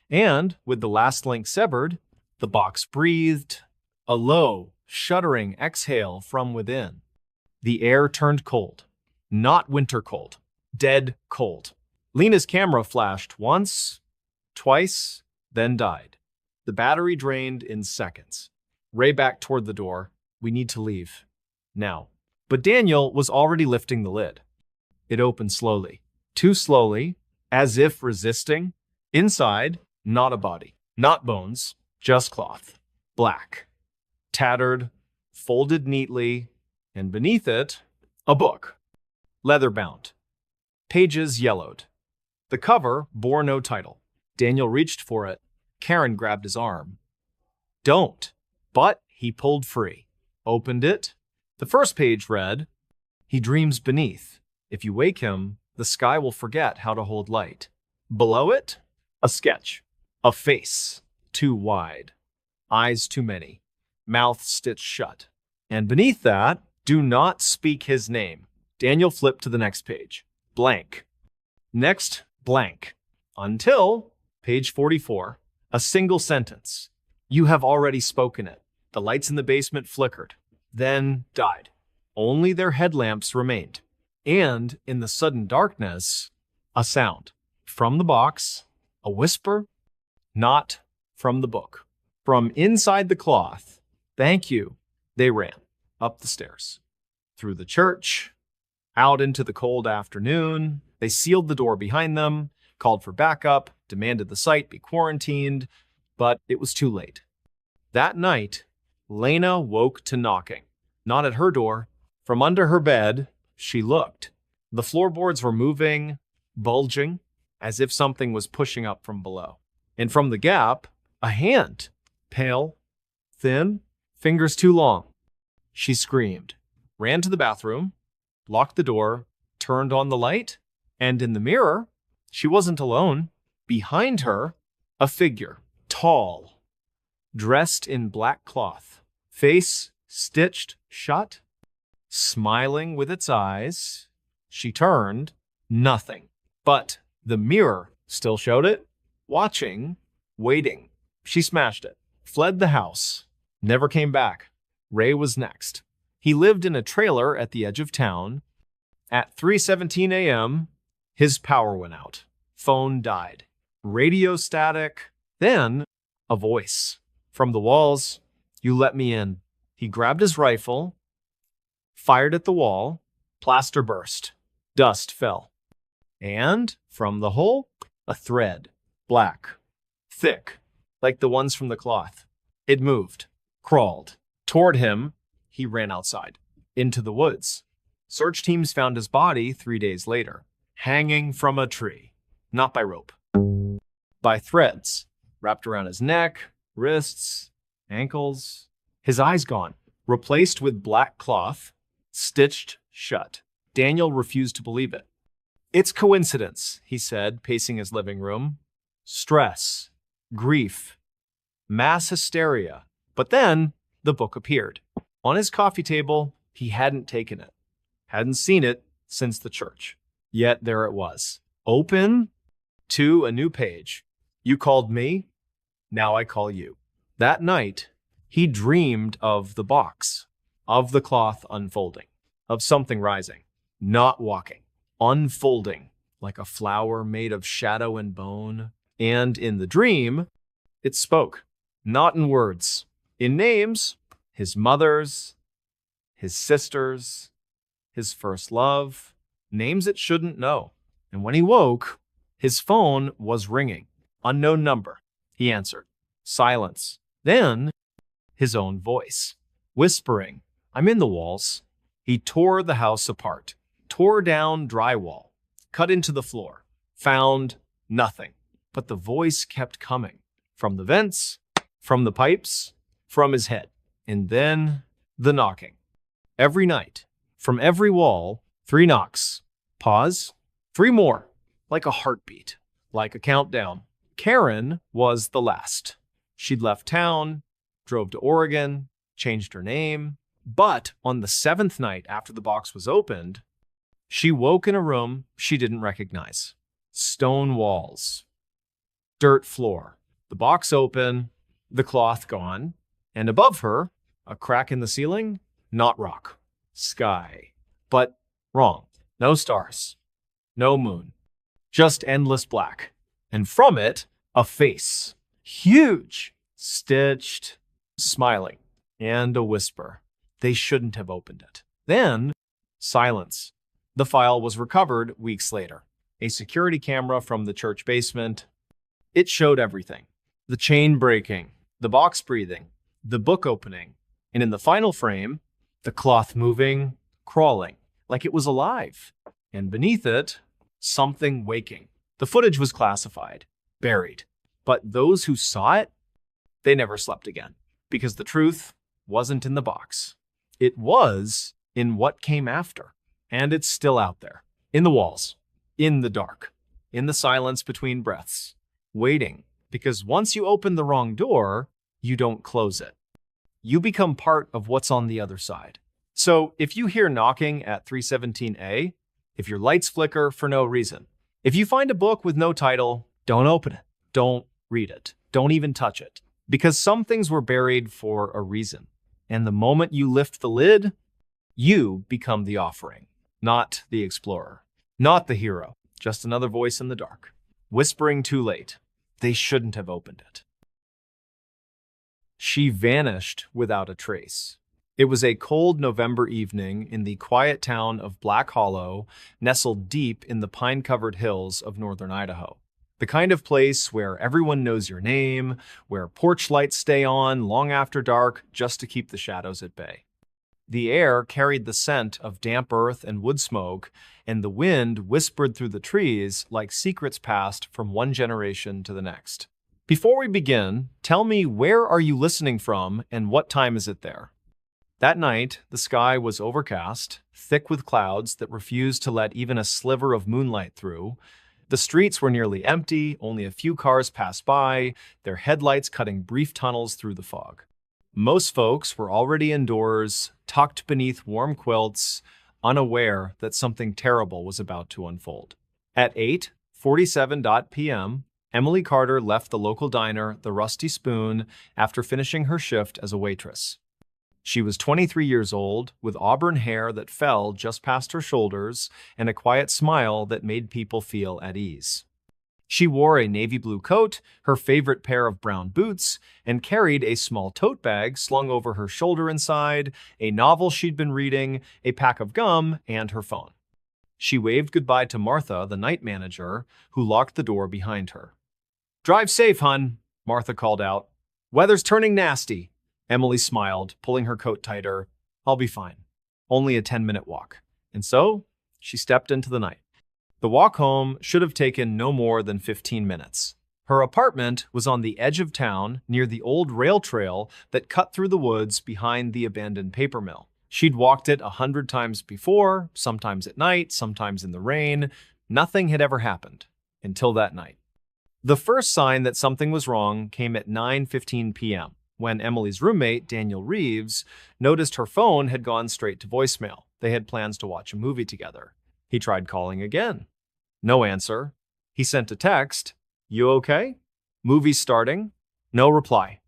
And with the last link severed, the box breathed, a low, shuddering exhale from within. The air turned cold. Not winter cold. Dead cold. Lena's camera flashed once, twice, then died. The battery drained in seconds. Ray backed toward the door. "We need to leave. Now." But Daniel was already lifting the lid. It opened slowly. Too slowly, as if resisting. Inside, not a body. Not bones. Just cloth. Black. Tattered. Folded neatly. And beneath it, a book. Leather-bound. Pages yellowed. The cover bore no title. Daniel reached for it. Karen grabbed his arm. "Don't." But he pulled free. Opened it. The first page read, "He dreams beneath. If you wake him, the sky will forget how to hold light." Below it, a sketch. A face, too wide. Eyes too many. Mouth stitched shut. And beneath that, "Do not speak his name." Daniel flipped to the next page. Blank. Next, blank. Until page 44, a single sentence. "You have already spoken it." The lights in the basement flickered, then died. Only their headlamps remained. And in the sudden darkness, a sound. From the box, a whisper, not from the book. From inside the cloth, "Thank you." They ran up the stairs, through the church, out into the cold afternoon. They sealed the door behind them, called for backup, demanded the site be quarantined, but it was too late. That night, Lena woke to knocking. Not at her door. From under her bed, she looked. The floorboards were moving, bulging, as if something was pushing up from below. And from the gap, a hand. Pale, thin, fingers too long. She screamed, ran to the bathroom, locked the door, turned on the light, and in the mirror, she wasn't alone. Behind her, a figure, tall, dressed in black cloth, face stitched shut, smiling with its eyes. She turned, nothing. But the mirror still showed it, watching, waiting. She smashed it, fled the house, Never came back. Ray was next. He lived in a trailer at the edge of town. At 3:17 a.m., his power went out. Phone died. Radio static. Then, a voice. From the walls, "You let me in." He grabbed his rifle, fired at the wall. Plaster burst. Dust fell. And, from the hole, a thread. Black. Thick. Like the ones from the cloth. It moved. Crawled. Toward him. He ran outside. Into the woods. Search teams found his body 3 days later. Hanging from a tree. Not by rope. By threads. Wrapped around his neck, wrists, ankles. His eyes gone. Replaced with black cloth. Stitched shut. Daniel refused to believe it. "It's coincidence," he said, pacing his living room. "Stress. Grief. Mass hysteria." But then, the book appeared. On his coffee table, he hadn't taken it. Hadn't seen it since the church. Yet there it was. Open to a new page. "You called me. Now I call you." That night, he dreamed of the box, of the cloth unfolding, of something rising, not walking, unfolding like a flower made of shadow and bone. And in the dream, it spoke, not in words, in names, his mother's, his sister's, his first love, names it shouldn't know. And when he woke, his phone was ringing. Unknown number. He answered. Silence. Then, his own voice, whispering, "I'm in the walls." He tore the house apart, tore down drywall, cut into the floor, found nothing. But the voice kept coming. From the vents, from the pipes, from his head. And then, the knocking. Every night, from every wall, 3 knocks. Pause. 3 more. Like a heartbeat. Like a countdown. Karen was the last. She'd left town, drove to Oregon, changed her name. But on the 7th night after the box was opened, she woke in a room she didn't recognize. Stone walls. Dirt floor. The box open, the cloth gone. And above her, a crack in the ceiling, not rock. Sky. But wrong. No stars. No moon. Just endless black. And from it, a face. Huge. Stitched. Smiling. And a whisper. They shouldn't have opened it. Then, silence. The file was recovered weeks later. A security camera from the church basement. It showed everything. The chain breaking, the box breathing, the book opening, and in the final frame, the cloth moving, crawling, like it was alive. And beneath it, something waking. The footage was classified, buried. But those who saw it, they never slept again. Because the truth wasn't in the box. It was in what came after. And it's still out there. In the walls. In the dark. In the silence between breaths. Waiting. Because once you open the wrong door, you don't close it. You become part of what's on the other side. So if you hear knocking at 317A, if your lights flicker for no reason, if you find a book with no title, don't open it. Don't read it. Don't even touch it. Because some things were buried for a reason. And the moment you lift the lid, you become the offering, not the explorer, not the hero, just another voice in the dark, whispering too late. They shouldn't have opened it. She vanished without a trace. It was a cold November evening in the quiet town of Black Hollow, nestled deep in the pine-covered hills of northern Idaho. The kind of place where everyone knows your name, where porch lights stay on long after dark just to keep the shadows at bay. The air carried the scent of damp earth and wood smoke, and the wind whispered through the trees like secrets passed from one generation to the next. Before we begin, tell me, where are you listening from and what time is it there? That night, the sky was overcast, thick with clouds that refused to let even a sliver of moonlight through. The streets were nearly empty, only a few cars passed by, their headlights cutting brief tunnels through the fog. Most folks were already indoors, tucked beneath warm quilts, unaware that something terrible was about to unfold. At 8:47 p.m., Emily Carter left the local diner, the Rusty Spoon, after finishing her shift as a waitress. She was 23 years old, with auburn hair that fell just past her shoulders and a quiet smile that made people feel at ease. She wore a navy blue coat, her favorite pair of brown boots, and carried a small tote bag slung over her shoulder inside, a novel she'd been reading, a pack of gum, and her phone. She waved goodbye to Martha, the night manager, who locked the door behind her. "Drive safe, hun," Martha called out. "Weather's turning nasty." Emily smiled, pulling her coat tighter. "I'll be fine. Only a 10-minute walk." And so, she stepped into the night. The walk home should have taken no more than 15 minutes. Her apartment was on the edge of town, near the old rail trail that cut through the woods behind the abandoned paper mill. She'd walked it 100 times before, sometimes at night, sometimes in the rain. Nothing had ever happened until that night. The first sign that something was wrong came at 9:15 p.m., when Emily's roommate, Daniel Reeves, noticed her phone had gone straight to voicemail. They had plans to watch a movie together. He tried calling again. No answer. He sent a text, "You okay? Movie's starting." No reply.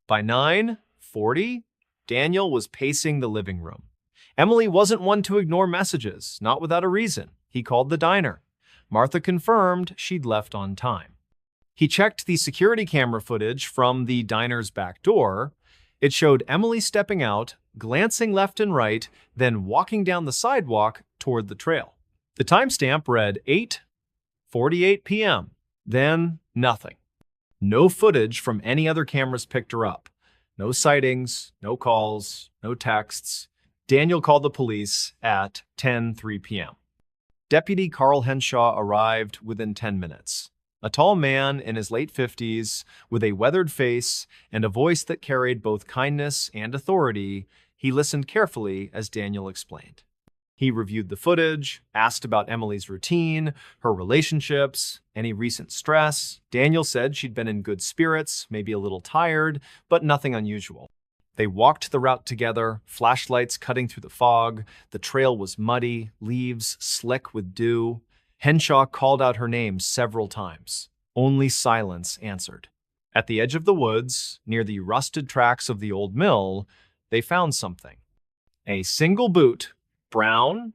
By 9:40, Daniel was pacing the living room. Emily wasn't one to ignore messages, not without a reason. He called the diner. Martha confirmed she'd left on time. He checked the security camera footage from the diner's back door. It showed Emily stepping out, glancing left and right, then walking down the sidewalk toward the trail. The timestamp read 8:48 p.m., then nothing. No footage from any other cameras picked her up. No sightings, no calls, no texts. Daniel called the police at 10:03 p.m. Deputy Carl Henshaw arrived within 10 minutes. A tall man in his late 50s, with a weathered face and a voice that carried both kindness and authority, he listened carefully as Daniel explained. He reviewed the footage, asked about Emily's routine, her relationships, any recent stress. Daniel said she'd been in good spirits, maybe a little tired, but nothing unusual. They walked the route together, flashlights cutting through the fog. The trail was muddy, leaves slick with dew. Henshaw called out her name several times. Only silence answered. At the edge of the woods, near the rusted tracks of the old mill, they found something. A single boot, brown,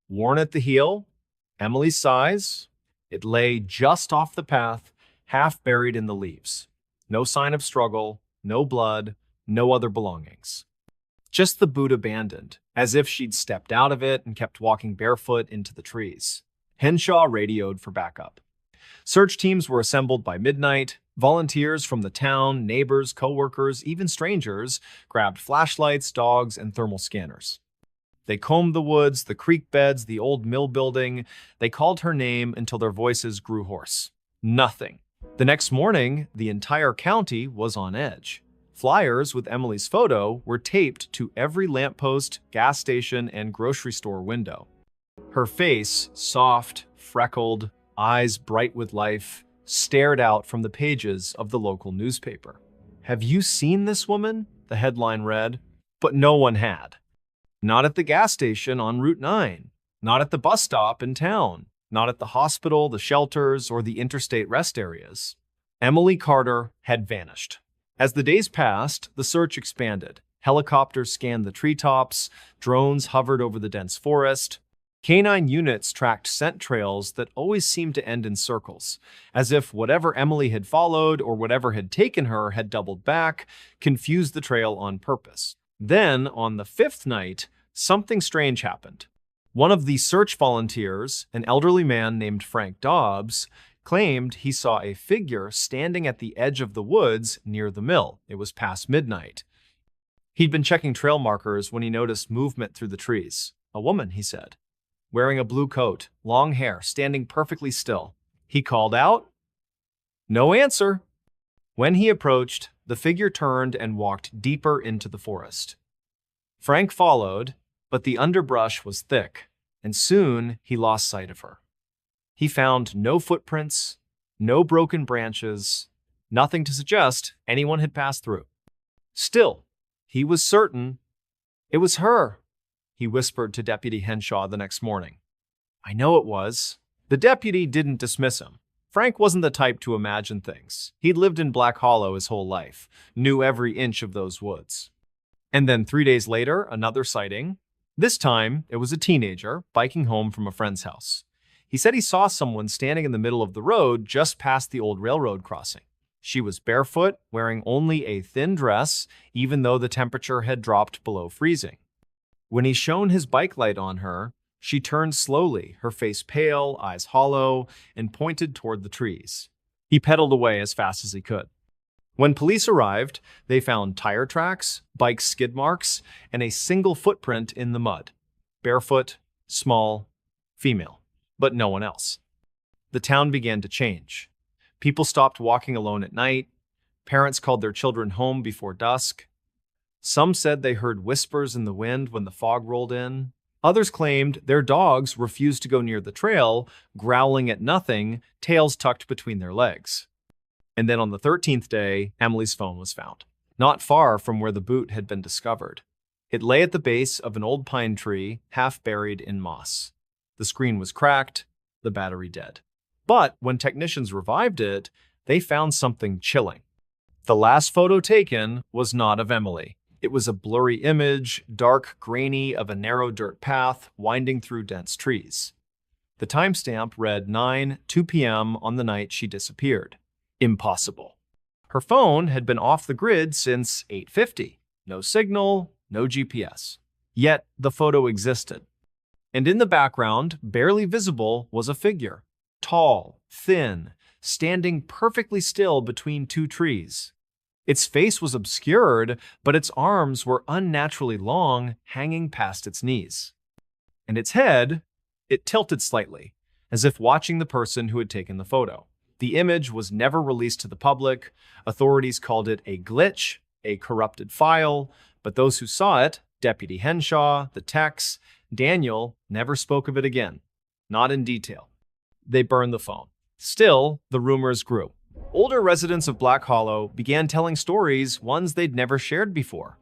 worn at the heel, Emily's size. It lay just off the path, half buried in the leaves. No sign of struggle, no blood, no other belongings. Just the boot abandoned, as if she'd stepped out of it and kept walking barefoot into the trees. Henshaw radioed for backup. Search teams were assembled by midnight. Volunteers from the town, neighbors, co-workers, even strangers, grabbed flashlights, dogs, and thermal scanners. They combed the woods, the creek beds, the old mill building. They called her name until their voices grew hoarse. Nothing. The next morning, the entire county was on edge. Flyers with Emily's photo were taped to every lamppost, gas station, and grocery store window. Her face, soft, freckled, eyes bright with life, stared out from the pages of the local newspaper. "Have you seen this woman?" the headline read. But no one had. Not at the gas station on Route 9, not at the bus stop in town, not at the hospital, the shelters, or the interstate rest areas. Emily Carter had vanished. As the days passed, the search expanded. Helicopters scanned the treetops, drones hovered over the dense forest. Canine units tracked scent trails that always seemed to end in circles, as if whatever Emily had followed or whatever had taken her had doubled back, confused the trail on purpose. Then, on the fifth night, something strange happened. One of the search volunteers, an elderly man named Frank Dobbs, claimed he saw a figure standing at the edge of the woods near the mill. It was past midnight. He'd been checking trail markers when he noticed movement through the trees. "A woman," he said, wearing a blue coat, long hair, standing perfectly still. He called out. No answer. When he approached, the figure turned and walked deeper into the forest. Frank followed, but the underbrush was thick, and soon he lost sight of her. He found no footprints, no broken branches, nothing to suggest anyone had passed through. Still, he was certain it was her, he whispered to Deputy Henshaw the next morning. "I know it was." The deputy didn't dismiss him. Frank wasn't the type to imagine things. He'd lived in Black Hollow his whole life, knew every inch of those woods. And then 3 days later, another sighting. This time, it was a teenager biking home from a friend's house. He said he saw someone standing in the middle of the road just past the old railroad crossing. She was barefoot, wearing only a thin dress, even though the temperature had dropped below freezing. When he shone his bike light on her, she turned slowly, her face pale, eyes hollow, and pointed toward the trees. He pedaled away as fast as he could. When police arrived, they found tire tracks, bike skid marks, and a single footprint in the mud. Barefoot, small, female, but no one else. The town began to change. People stopped walking alone at night. Parents called their children home before dusk. Some said they heard whispers in the wind when the fog rolled in. Others claimed their dogs refused to go near the trail, growling at nothing, tails tucked between their legs. And then on the 13th day, Emily's phone was found, not far from where the boot had been discovered. It lay at the base of an old pine tree, half buried in moss. The screen was cracked, the battery dead. But when technicians revived it, they found something chilling. The last photo taken was not of Emily. It was a blurry image, dark, grainy, of a narrow dirt path winding through dense trees. The timestamp read 9:02 p.m. on the night she disappeared. Impossible. Her phone had been off the grid since 8:50. No signal, no GPS. Yet the photo existed. And in the background, barely visible, was a figure. Tall, thin, standing perfectly still between two trees. Its face was obscured, but its arms were unnaturally long, hanging past its knees. And its head, it tilted slightly, as if watching the person who had taken the photo. The image was never released to the public. Authorities called it a glitch, a corrupted file, but those who saw it, Deputy Henshaw, the techs, Daniel, never spoke of it again. Not in detail. They burned the phone. Still, the rumors grew. Older residents of Black Hollow began telling stories, ones they'd never shared before.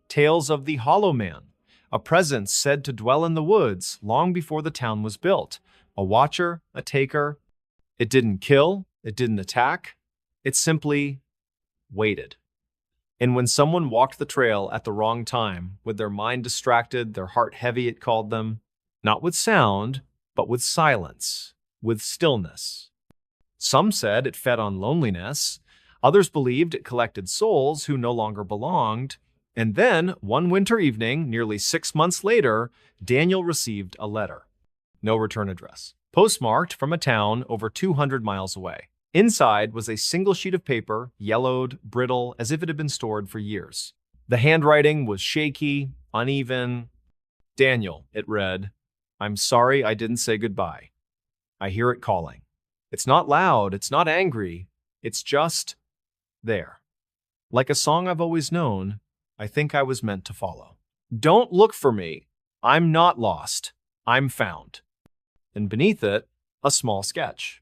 Tales of the Hollow Man, a presence said to dwell in the woods long before the town was built. A watcher, a taker. It didn't kill, it didn't attack. It simply waited. And when someone walked the trail at the wrong time, with their mind distracted, their heart heavy, it called them, not with sound, but with silence, with stillness. Some said it fed on loneliness. Others believed it collected souls who no longer belonged. And then, one winter evening, nearly 6 months later, Daniel received a letter. No return address. Postmarked from a town over 200 miles away. Inside was a single sheet of paper, yellowed, brittle, as if it had been stored for years. The handwriting was shaky, uneven. Daniel, it read, I'm sorry I didn't say goodbye. I hear it calling. It's not loud, it's not angry, it's just there. Like a song I've always known, I think I was meant to follow. Don't look for me. I'm not lost. I'm found. And beneath it, a small sketch.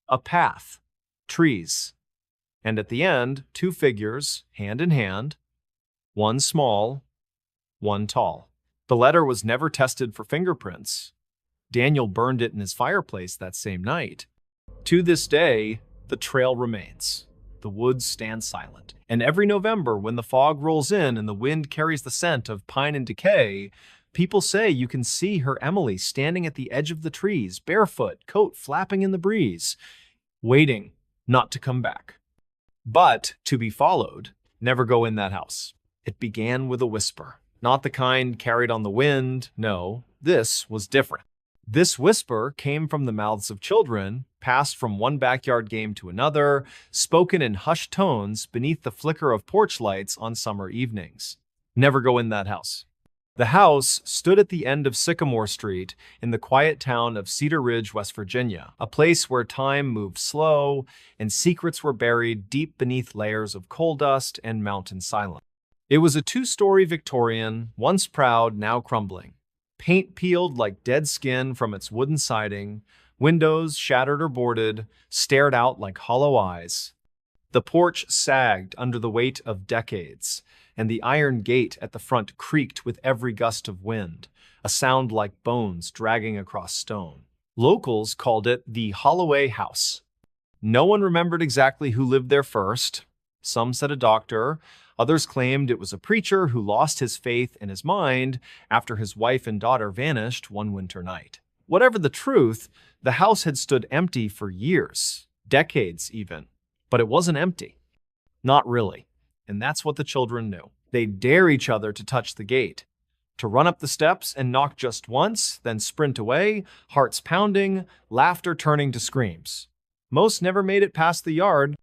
A path, trees, and at the end, two figures, hand in hand, one small, one tall. The letter was never tested for fingerprints. Daniel burned it in his fireplace that same night. To this day, the trail remains. The woods stand silent. And every November, when the fog rolls in and the wind carries the scent of pine and decay, people say you can see her Emily standing at the edge of the trees, barefoot, coat flapping in the breeze, waiting not to come back. But to be followed, never go in that house. It began with a whisper, not the kind carried on the wind. No, this was different. This whisper came from the mouths of children, passed from one backyard game to another, spoken in hushed tones beneath the flicker of porch lights on summer evenings. Never go in that house. The house stood at the end of Sycamore Street in the quiet town of Cedar Ridge, West Virginia, a place where time moved slow and secrets were buried deep beneath layers of coal dust and mountain silence. It was a two-story Victorian, once proud, now crumbling. Paint peeled like dead skin from its wooden siding, windows, shattered or boarded, stared out like hollow eyes. The porch sagged under the weight of decades, and the iron gate at the front creaked with every gust of wind, a sound like bones dragging across stone. Locals called it the Holloway House. No one remembered exactly who lived there first. Some said a doctor. Others claimed it was a preacher who lost his faith and his mind after his wife and daughter vanished one winter night. Whatever the truth, the house had stood empty for years, decades even. But it wasn't empty. Not really. And that's what the children knew. They'd dare each other to touch the gate, to run up the steps and knock just once, then sprint away, hearts pounding, laughter turning to screams. Most never made it past the yard.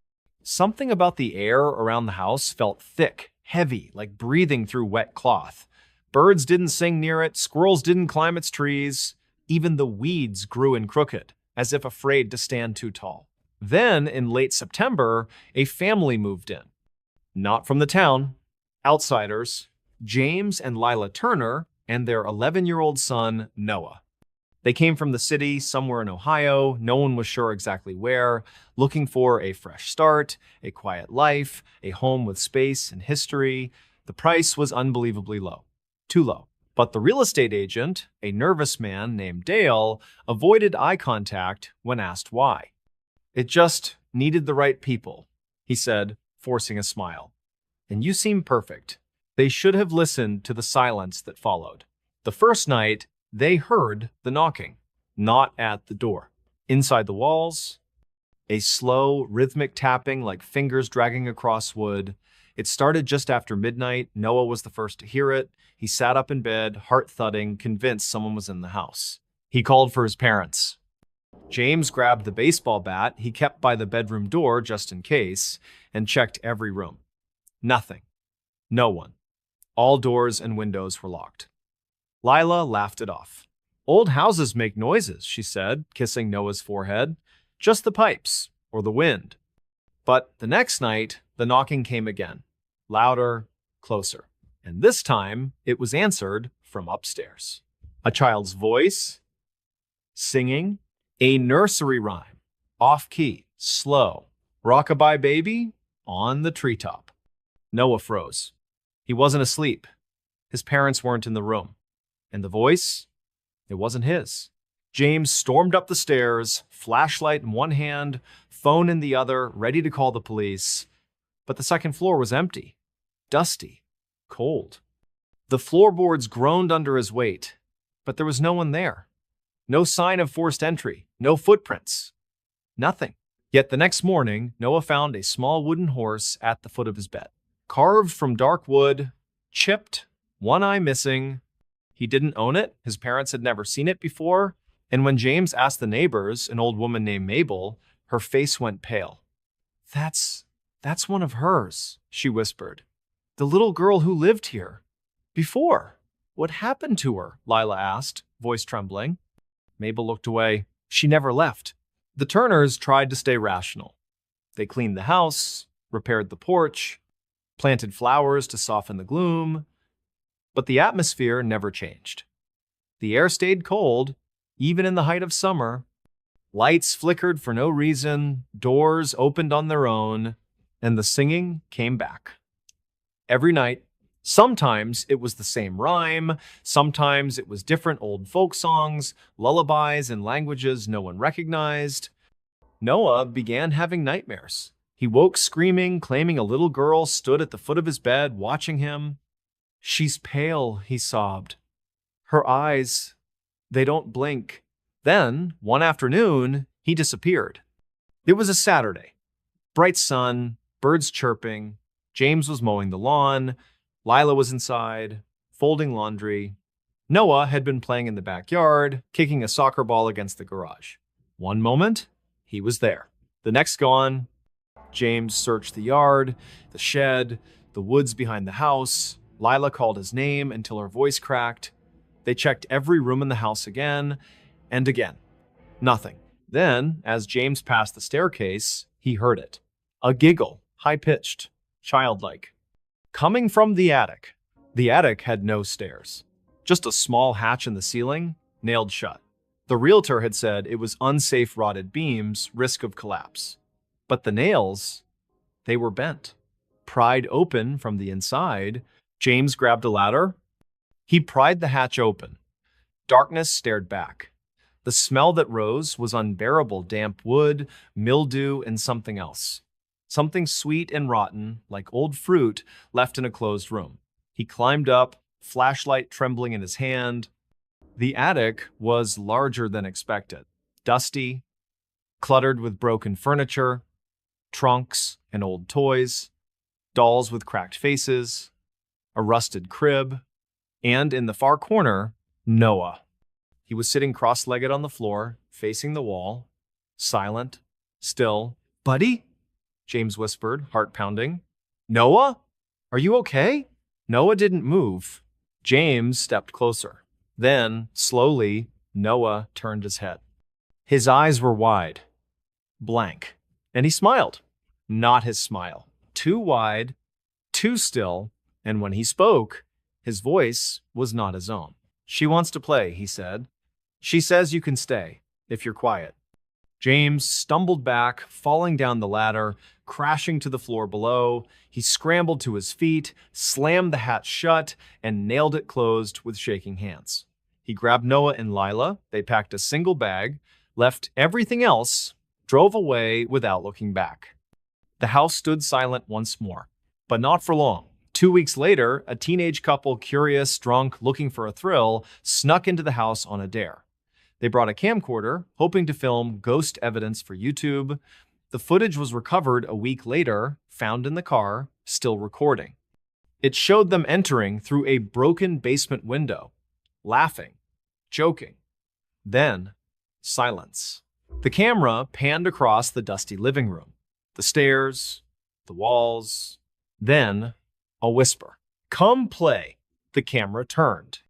Something about the air around the house felt thick, heavy, like breathing through wet cloth. Birds didn't sing near it, squirrels didn't climb its trees. Even the weeds grew in crooked, as if afraid to stand too tall. Then, in late September, a family moved in. Not from the town, outsiders, James and Lila Turner and their 11-year-old son, Noah. They came from the city, somewhere in Ohio, no one was sure exactly where, looking for a fresh start, a quiet life, a home with space and history. The price was unbelievably low. Too low. But the real estate agent, a nervous man named Dale, avoided eye contact when asked why. "It just needed the right people," he said, forcing a smile. "And you seem perfect." They should have listened to the silence that followed. The first night, they heard the knocking, not at the door. Inside the walls, a slow, rhythmic tapping like fingers dragging across wood. It started just after midnight. Noah was the first to hear it. He sat up in bed, heart thudding, convinced someone was in the house. He called for his parents. James grabbed the baseball bat he kept by the bedroom door just in case and checked every room. Nothing. No one. All doors and windows were locked. Lila laughed it off. "Old houses make noises," she said, kissing Noah's forehead. "Just the pipes, or the wind." But the next night, the knocking came again. Louder, closer. And this time, it was answered from upstairs. A child's voice, singing, a nursery rhyme, off-key, slow. "Rockabye baby" on the treetop. Noah froze. He wasn't asleep. His parents weren't in the room. And the voice? It wasn't his. James stormed up the stairs, flashlight in one hand, phone in the other, ready to call the police. But the second floor was empty, dusty, cold. The floorboards groaned under his weight, but there was no one there. No sign of forced entry, no footprints, nothing. Yet the next morning, Noah found a small wooden horse at the foot of his bed. Carved from dark wood, chipped, one eye missing. He didn't own it, his parents had never seen it before, and when James asked the neighbors, an old woman named Mabel, her face went pale. That's one of hers," she whispered. "The little girl who lived here. Before. What happened to her?" Lila asked, voice trembling. Mabel looked away. "She never left." The Turners tried to stay rational. They cleaned the house, repaired the porch, planted flowers to soften the gloom, but the atmosphere never changed. The air stayed cold, even in the height of summer. Lights flickered for no reason, doors opened on their own, and the singing came back. Every night. Sometimes it was the same rhyme, sometimes it was different old folk songs, lullabies in languages no one recognized. Noah began having nightmares. He woke screaming, claiming a little girl stood at the foot of his bed watching him. "She's pale," he sobbed. "Her eyes, they don't blink." Then, one afternoon, he disappeared. It was a Saturday. Bright sun, birds chirping. James was mowing the lawn. Lila was inside, folding laundry. Noah had been playing in the backyard, kicking a soccer ball against the garage. One moment, he was there. The next gone. James searched the yard, the shed, the woods behind the house. Lila called his name until her voice cracked. They checked every room in the house again and again. Nothing. Then, as James passed the staircase, he heard it. A giggle, high-pitched, childlike. Coming from the attic. The attic had no stairs. Just a small hatch in the ceiling, nailed shut. The realtor had said it was unsafe rotted beams, risk of collapse. But the nails, they were bent. Pried open from the inside, James grabbed a ladder. He pried the hatch open. Darkness stared back. The smell that rose was unbearable: damp wood, mildew, and something else. Something sweet and rotten, like old fruit left in a closed room. He climbed up, flashlight trembling in his hand. The attic was larger than expected. Dusty, cluttered with broken furniture, trunks and old toys, dolls with cracked faces, a rusted crib, and in the far corner, Noah. He was sitting cross-legged on the floor, facing the wall, silent, still. "Buddy?" James whispered, heart pounding. "Noah? Are you okay?" Noah didn't move. James stepped closer. Then, slowly, Noah turned his head. His eyes were wide, blank, and he smiled. Not his smile. Too wide, too still, and when he spoke, his voice was not his own. "She wants to play," he said. "She says you can stay, if you're quiet." James stumbled back, falling down the ladder, crashing to the floor below. He scrambled to his feet, slammed the hatch shut, and nailed it closed with shaking hands. He grabbed Noah and Lila. They packed a single bag, left everything else, drove away without looking back. The house stood silent once more, but not for long. 2 weeks later, a teenage couple, curious, drunk, looking for a thrill, snuck into the house on a dare. They brought a camcorder, hoping to film ghost evidence for YouTube. The footage was recovered a week later, found in the car, still recording. It showed them entering through a broken basement window, laughing, joking. Then, silence. The camera panned across the dusty living room, the stairs, the walls. Then, a whisper. "Come play." The camera turned.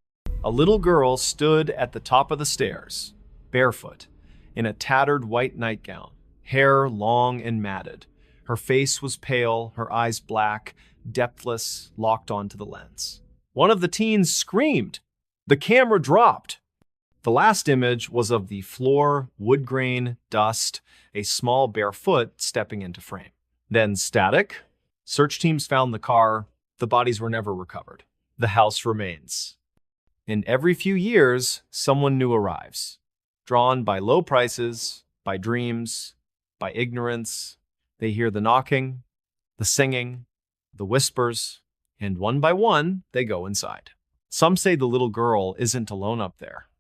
A little girl stood at the top of the stairs, barefoot, in a tattered white nightgown, hair long and matted. Her face was pale, her eyes black, depthless, locked onto the lens. One of the teens screamed. The camera dropped. The last image was of the floor, wood grain, dust, a small bare foot stepping into frame. Then static. Search teams found the car. The bodies were never recovered. The house remains. And every few years, someone new arrives. Drawn by low prices, by dreams, by ignorance. They hear the knocking, the singing, the whispers, and one by one, they go inside. Some say the little girl isn't alone up there.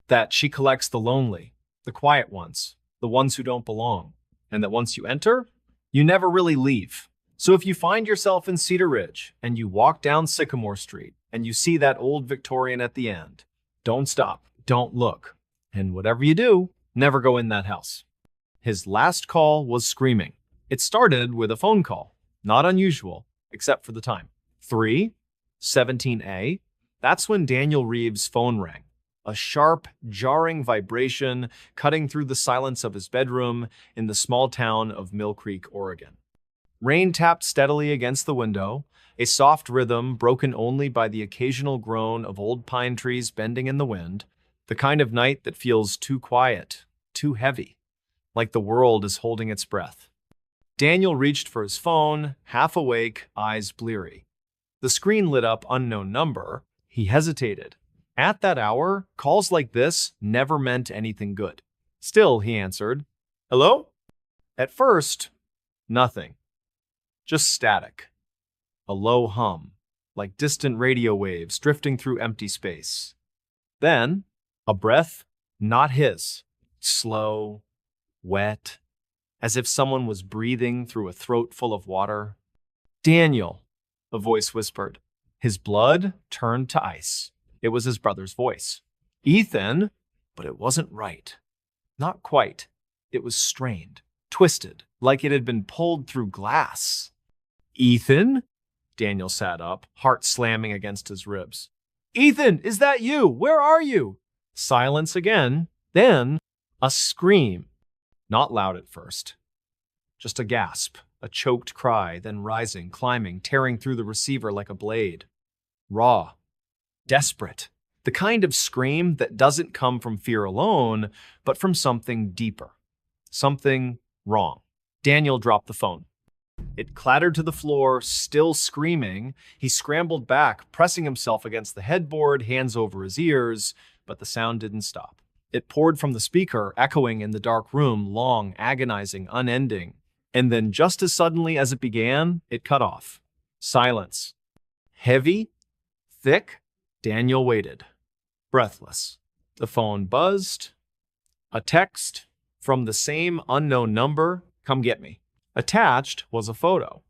That she collects the lonely, the quiet ones, the ones who don't belong. And that once you enter, you never really leave. So if you find yourself in Cedar Ridge and you walk down Sycamore Street and you see that old Victorian at the end, don't stop, don't look. And whatever you do, never go in that house. His last call was screaming. It started with a phone call. Not unusual, except for the time. 3:17 That's when Daniel Reeves' phone rang. A sharp, jarring vibration cutting through the silence of his bedroom in the small town of Mill Creek, Oregon. Rain tapped steadily against the window, a soft rhythm broken only by the occasional groan of old pine trees bending in the wind, the kind of night that feels too quiet, too heavy, like the world is holding its breath. Daniel reached for his phone, half awake, eyes bleary. The screen lit up unknown number. He hesitated. At that hour, calls like this never meant anything good. Still, he answered, "Hello?" At first, nothing. Just static. A low hum, like distant radio waves drifting through empty space. Then, a breath, not his, slow, wet, as if someone was breathing through a throat full of water. "Daniel," a voice whispered. His blood turned to ice. It was his brother's voice. "Ethan," but it wasn't right. Not quite. It was strained, twisted, like it had been pulled through glass. "Ethan?" Daniel sat up, heart slamming against his ribs. "Ethan, is that you? Where are you?" Silence again, then a scream. Not loud at first. Just a gasp, a choked cry, then rising, climbing, tearing through the receiver like a blade. Raw. Desperate. The kind of scream that doesn't come from fear alone, but from something deeper. Something wrong. Daniel dropped the phone. It clattered to the floor, still screaming. He scrambled back, pressing himself against the headboard, hands over his ears, but the sound didn't stop. It poured from the speaker, echoing in the dark room, long, agonizing, unending. And then just as suddenly as it began, it cut off. Silence. Heavy, thick. Daniel waited, breathless. The phone buzzed. A text from the same unknown number, "Come get me." Attached was a photo.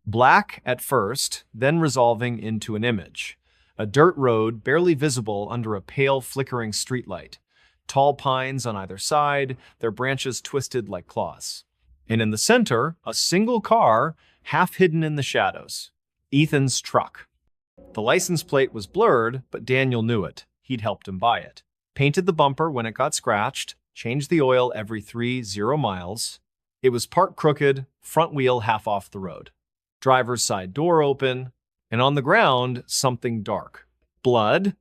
Black at first, then resolving into an image. A dirt road barely visible under a pale, flickering streetlight. Tall pines on either side, their branches twisted like claws. And in the center, a single car, half hidden in the shadows. Ethan's truck. The license plate was blurred, but Daniel knew it. He'd helped him buy it. Painted the bumper when it got scratched, changed the oil every 30 miles. It was parked crooked, front wheel half off the road. Driver's side door open, and on the ground, something dark. Blood.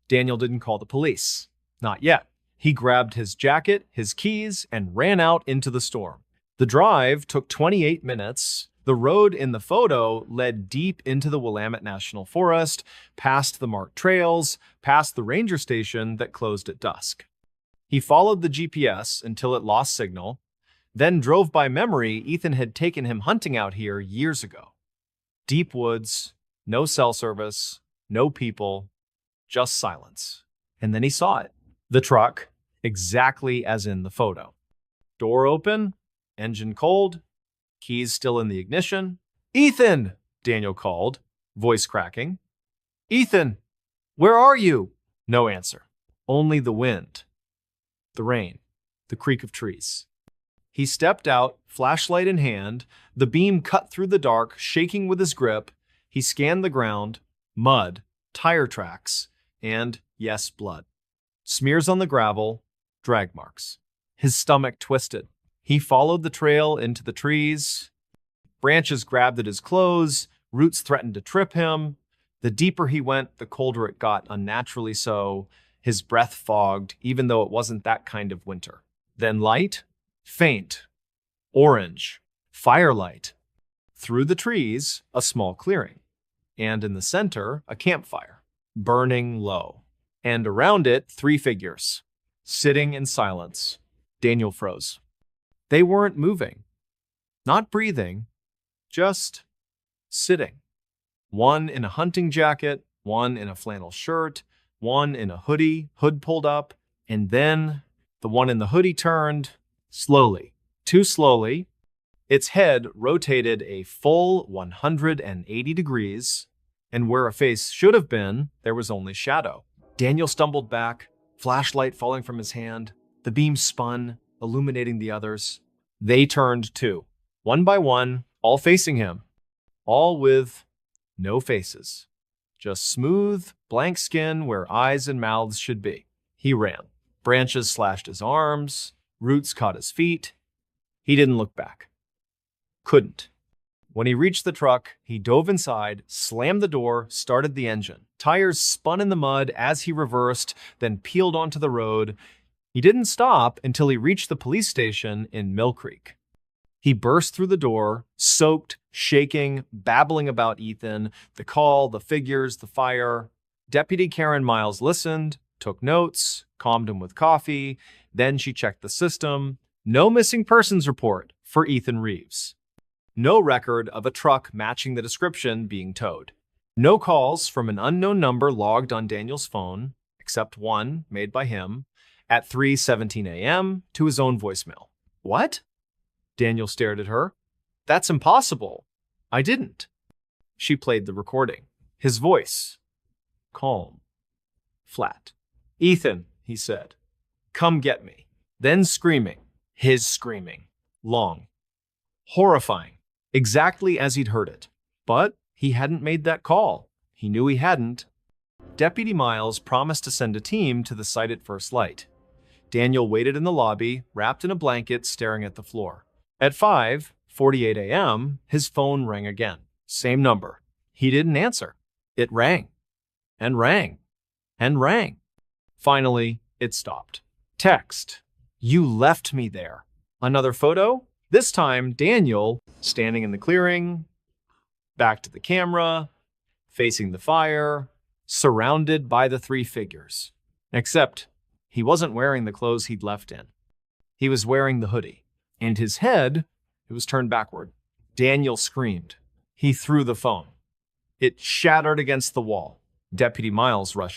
Daniel didn't call the police. Not yet. He grabbed his jacket, his keys, and ran out into the storm. The drive took 28 minutes. The road in the photo led deep into the Willamette National Forest, past the marked trails, past the ranger station that closed at dusk. He followed the GPS until it lost signal, then drove by memory Ethan had taken him hunting out here years ago. Deep woods, no cell service, no people, just silence. And then he saw it. The truck, exactly as in the photo. Door open, engine cold, keys still in the ignition. "Ethan!" Daniel called, voice cracking. "Ethan, where are you?" No answer. Only the wind, the rain, the creak of trees. He stepped out, flashlight in hand. The beam cut through the dark, shaking with his grip. He scanned the ground, mud, tire tracks, and, yes, blood. Smears on the gravel, drag marks. His stomach twisted. He followed the trail into the trees. Branches grabbed at his clothes. Roots threatened to trip him. The deeper he went, the colder it got, unnaturally so. His breath fogged, even though it wasn't that kind of winter. Then light, faint, orange, firelight. Through the trees, a small clearing. And in the center, a campfire, burning low. And around it, 3 figures, sitting in silence. Daniel froze. They weren't moving, not breathing, just sitting. One in a hunting jacket, one in a flannel shirt, one in a hoodie, hood pulled up, and then the one in the hoodie turned, slowly, too slowly. Its head rotated a full 180 degrees, and where a face should have been, there was only shadow. Daniel stumbled back, flashlight falling from his hand. The beam spun, illuminating the others. They turned too, one by one, all facing him, all with no faces, just smooth, blank skin where eyes and mouths should be. He ran. Branches slashed his arms, roots caught his feet. He didn't look back. Couldn't. When he reached the truck, he dove inside, slammed the door, started the engine. Tires spun in the mud as he reversed, then peeled onto the road. He didn't stop until he reached the police station in Mill Creek. He burst through the door, soaked, shaking, babbling about Ethan, the call, the figures, the fire. Deputy Karen Miles listened, took notes, calmed him with coffee. Then she checked the system. No missing persons report for Ethan Reeves. No record of a truck matching the description being towed. No calls from an unknown number logged on Daniel's phone, except one made by him at 3:17 a.m. to his own voicemail. "What?" Daniel stared at her. "That's impossible. I didn't." She played the recording. His voice, calm, flat. "Ethan," he said, "come get me." Then screaming, his screaming, long, horrifying, exactly as he'd heard it. But he hadn't made that call. He knew he hadn't. Deputy Miles promised to send a team to the site at first light. Daniel waited in the lobby, wrapped in a blanket, staring at the floor. At 5:48 a.m., his phone rang again. Same number. He didn't answer. It rang, and rang, and rang. Finally, it stopped. Text. "You left me there." Another photo? This time, Daniel, standing in the clearing, back to the camera, facing the fire, surrounded by the 3 figures. Except He wasn't wearing the clothes he'd left in. He was wearing the hoodie, and his head, it was turned backward. Daniel screamed. He threw the phone. It shattered against the wall. Deputy Miles rushed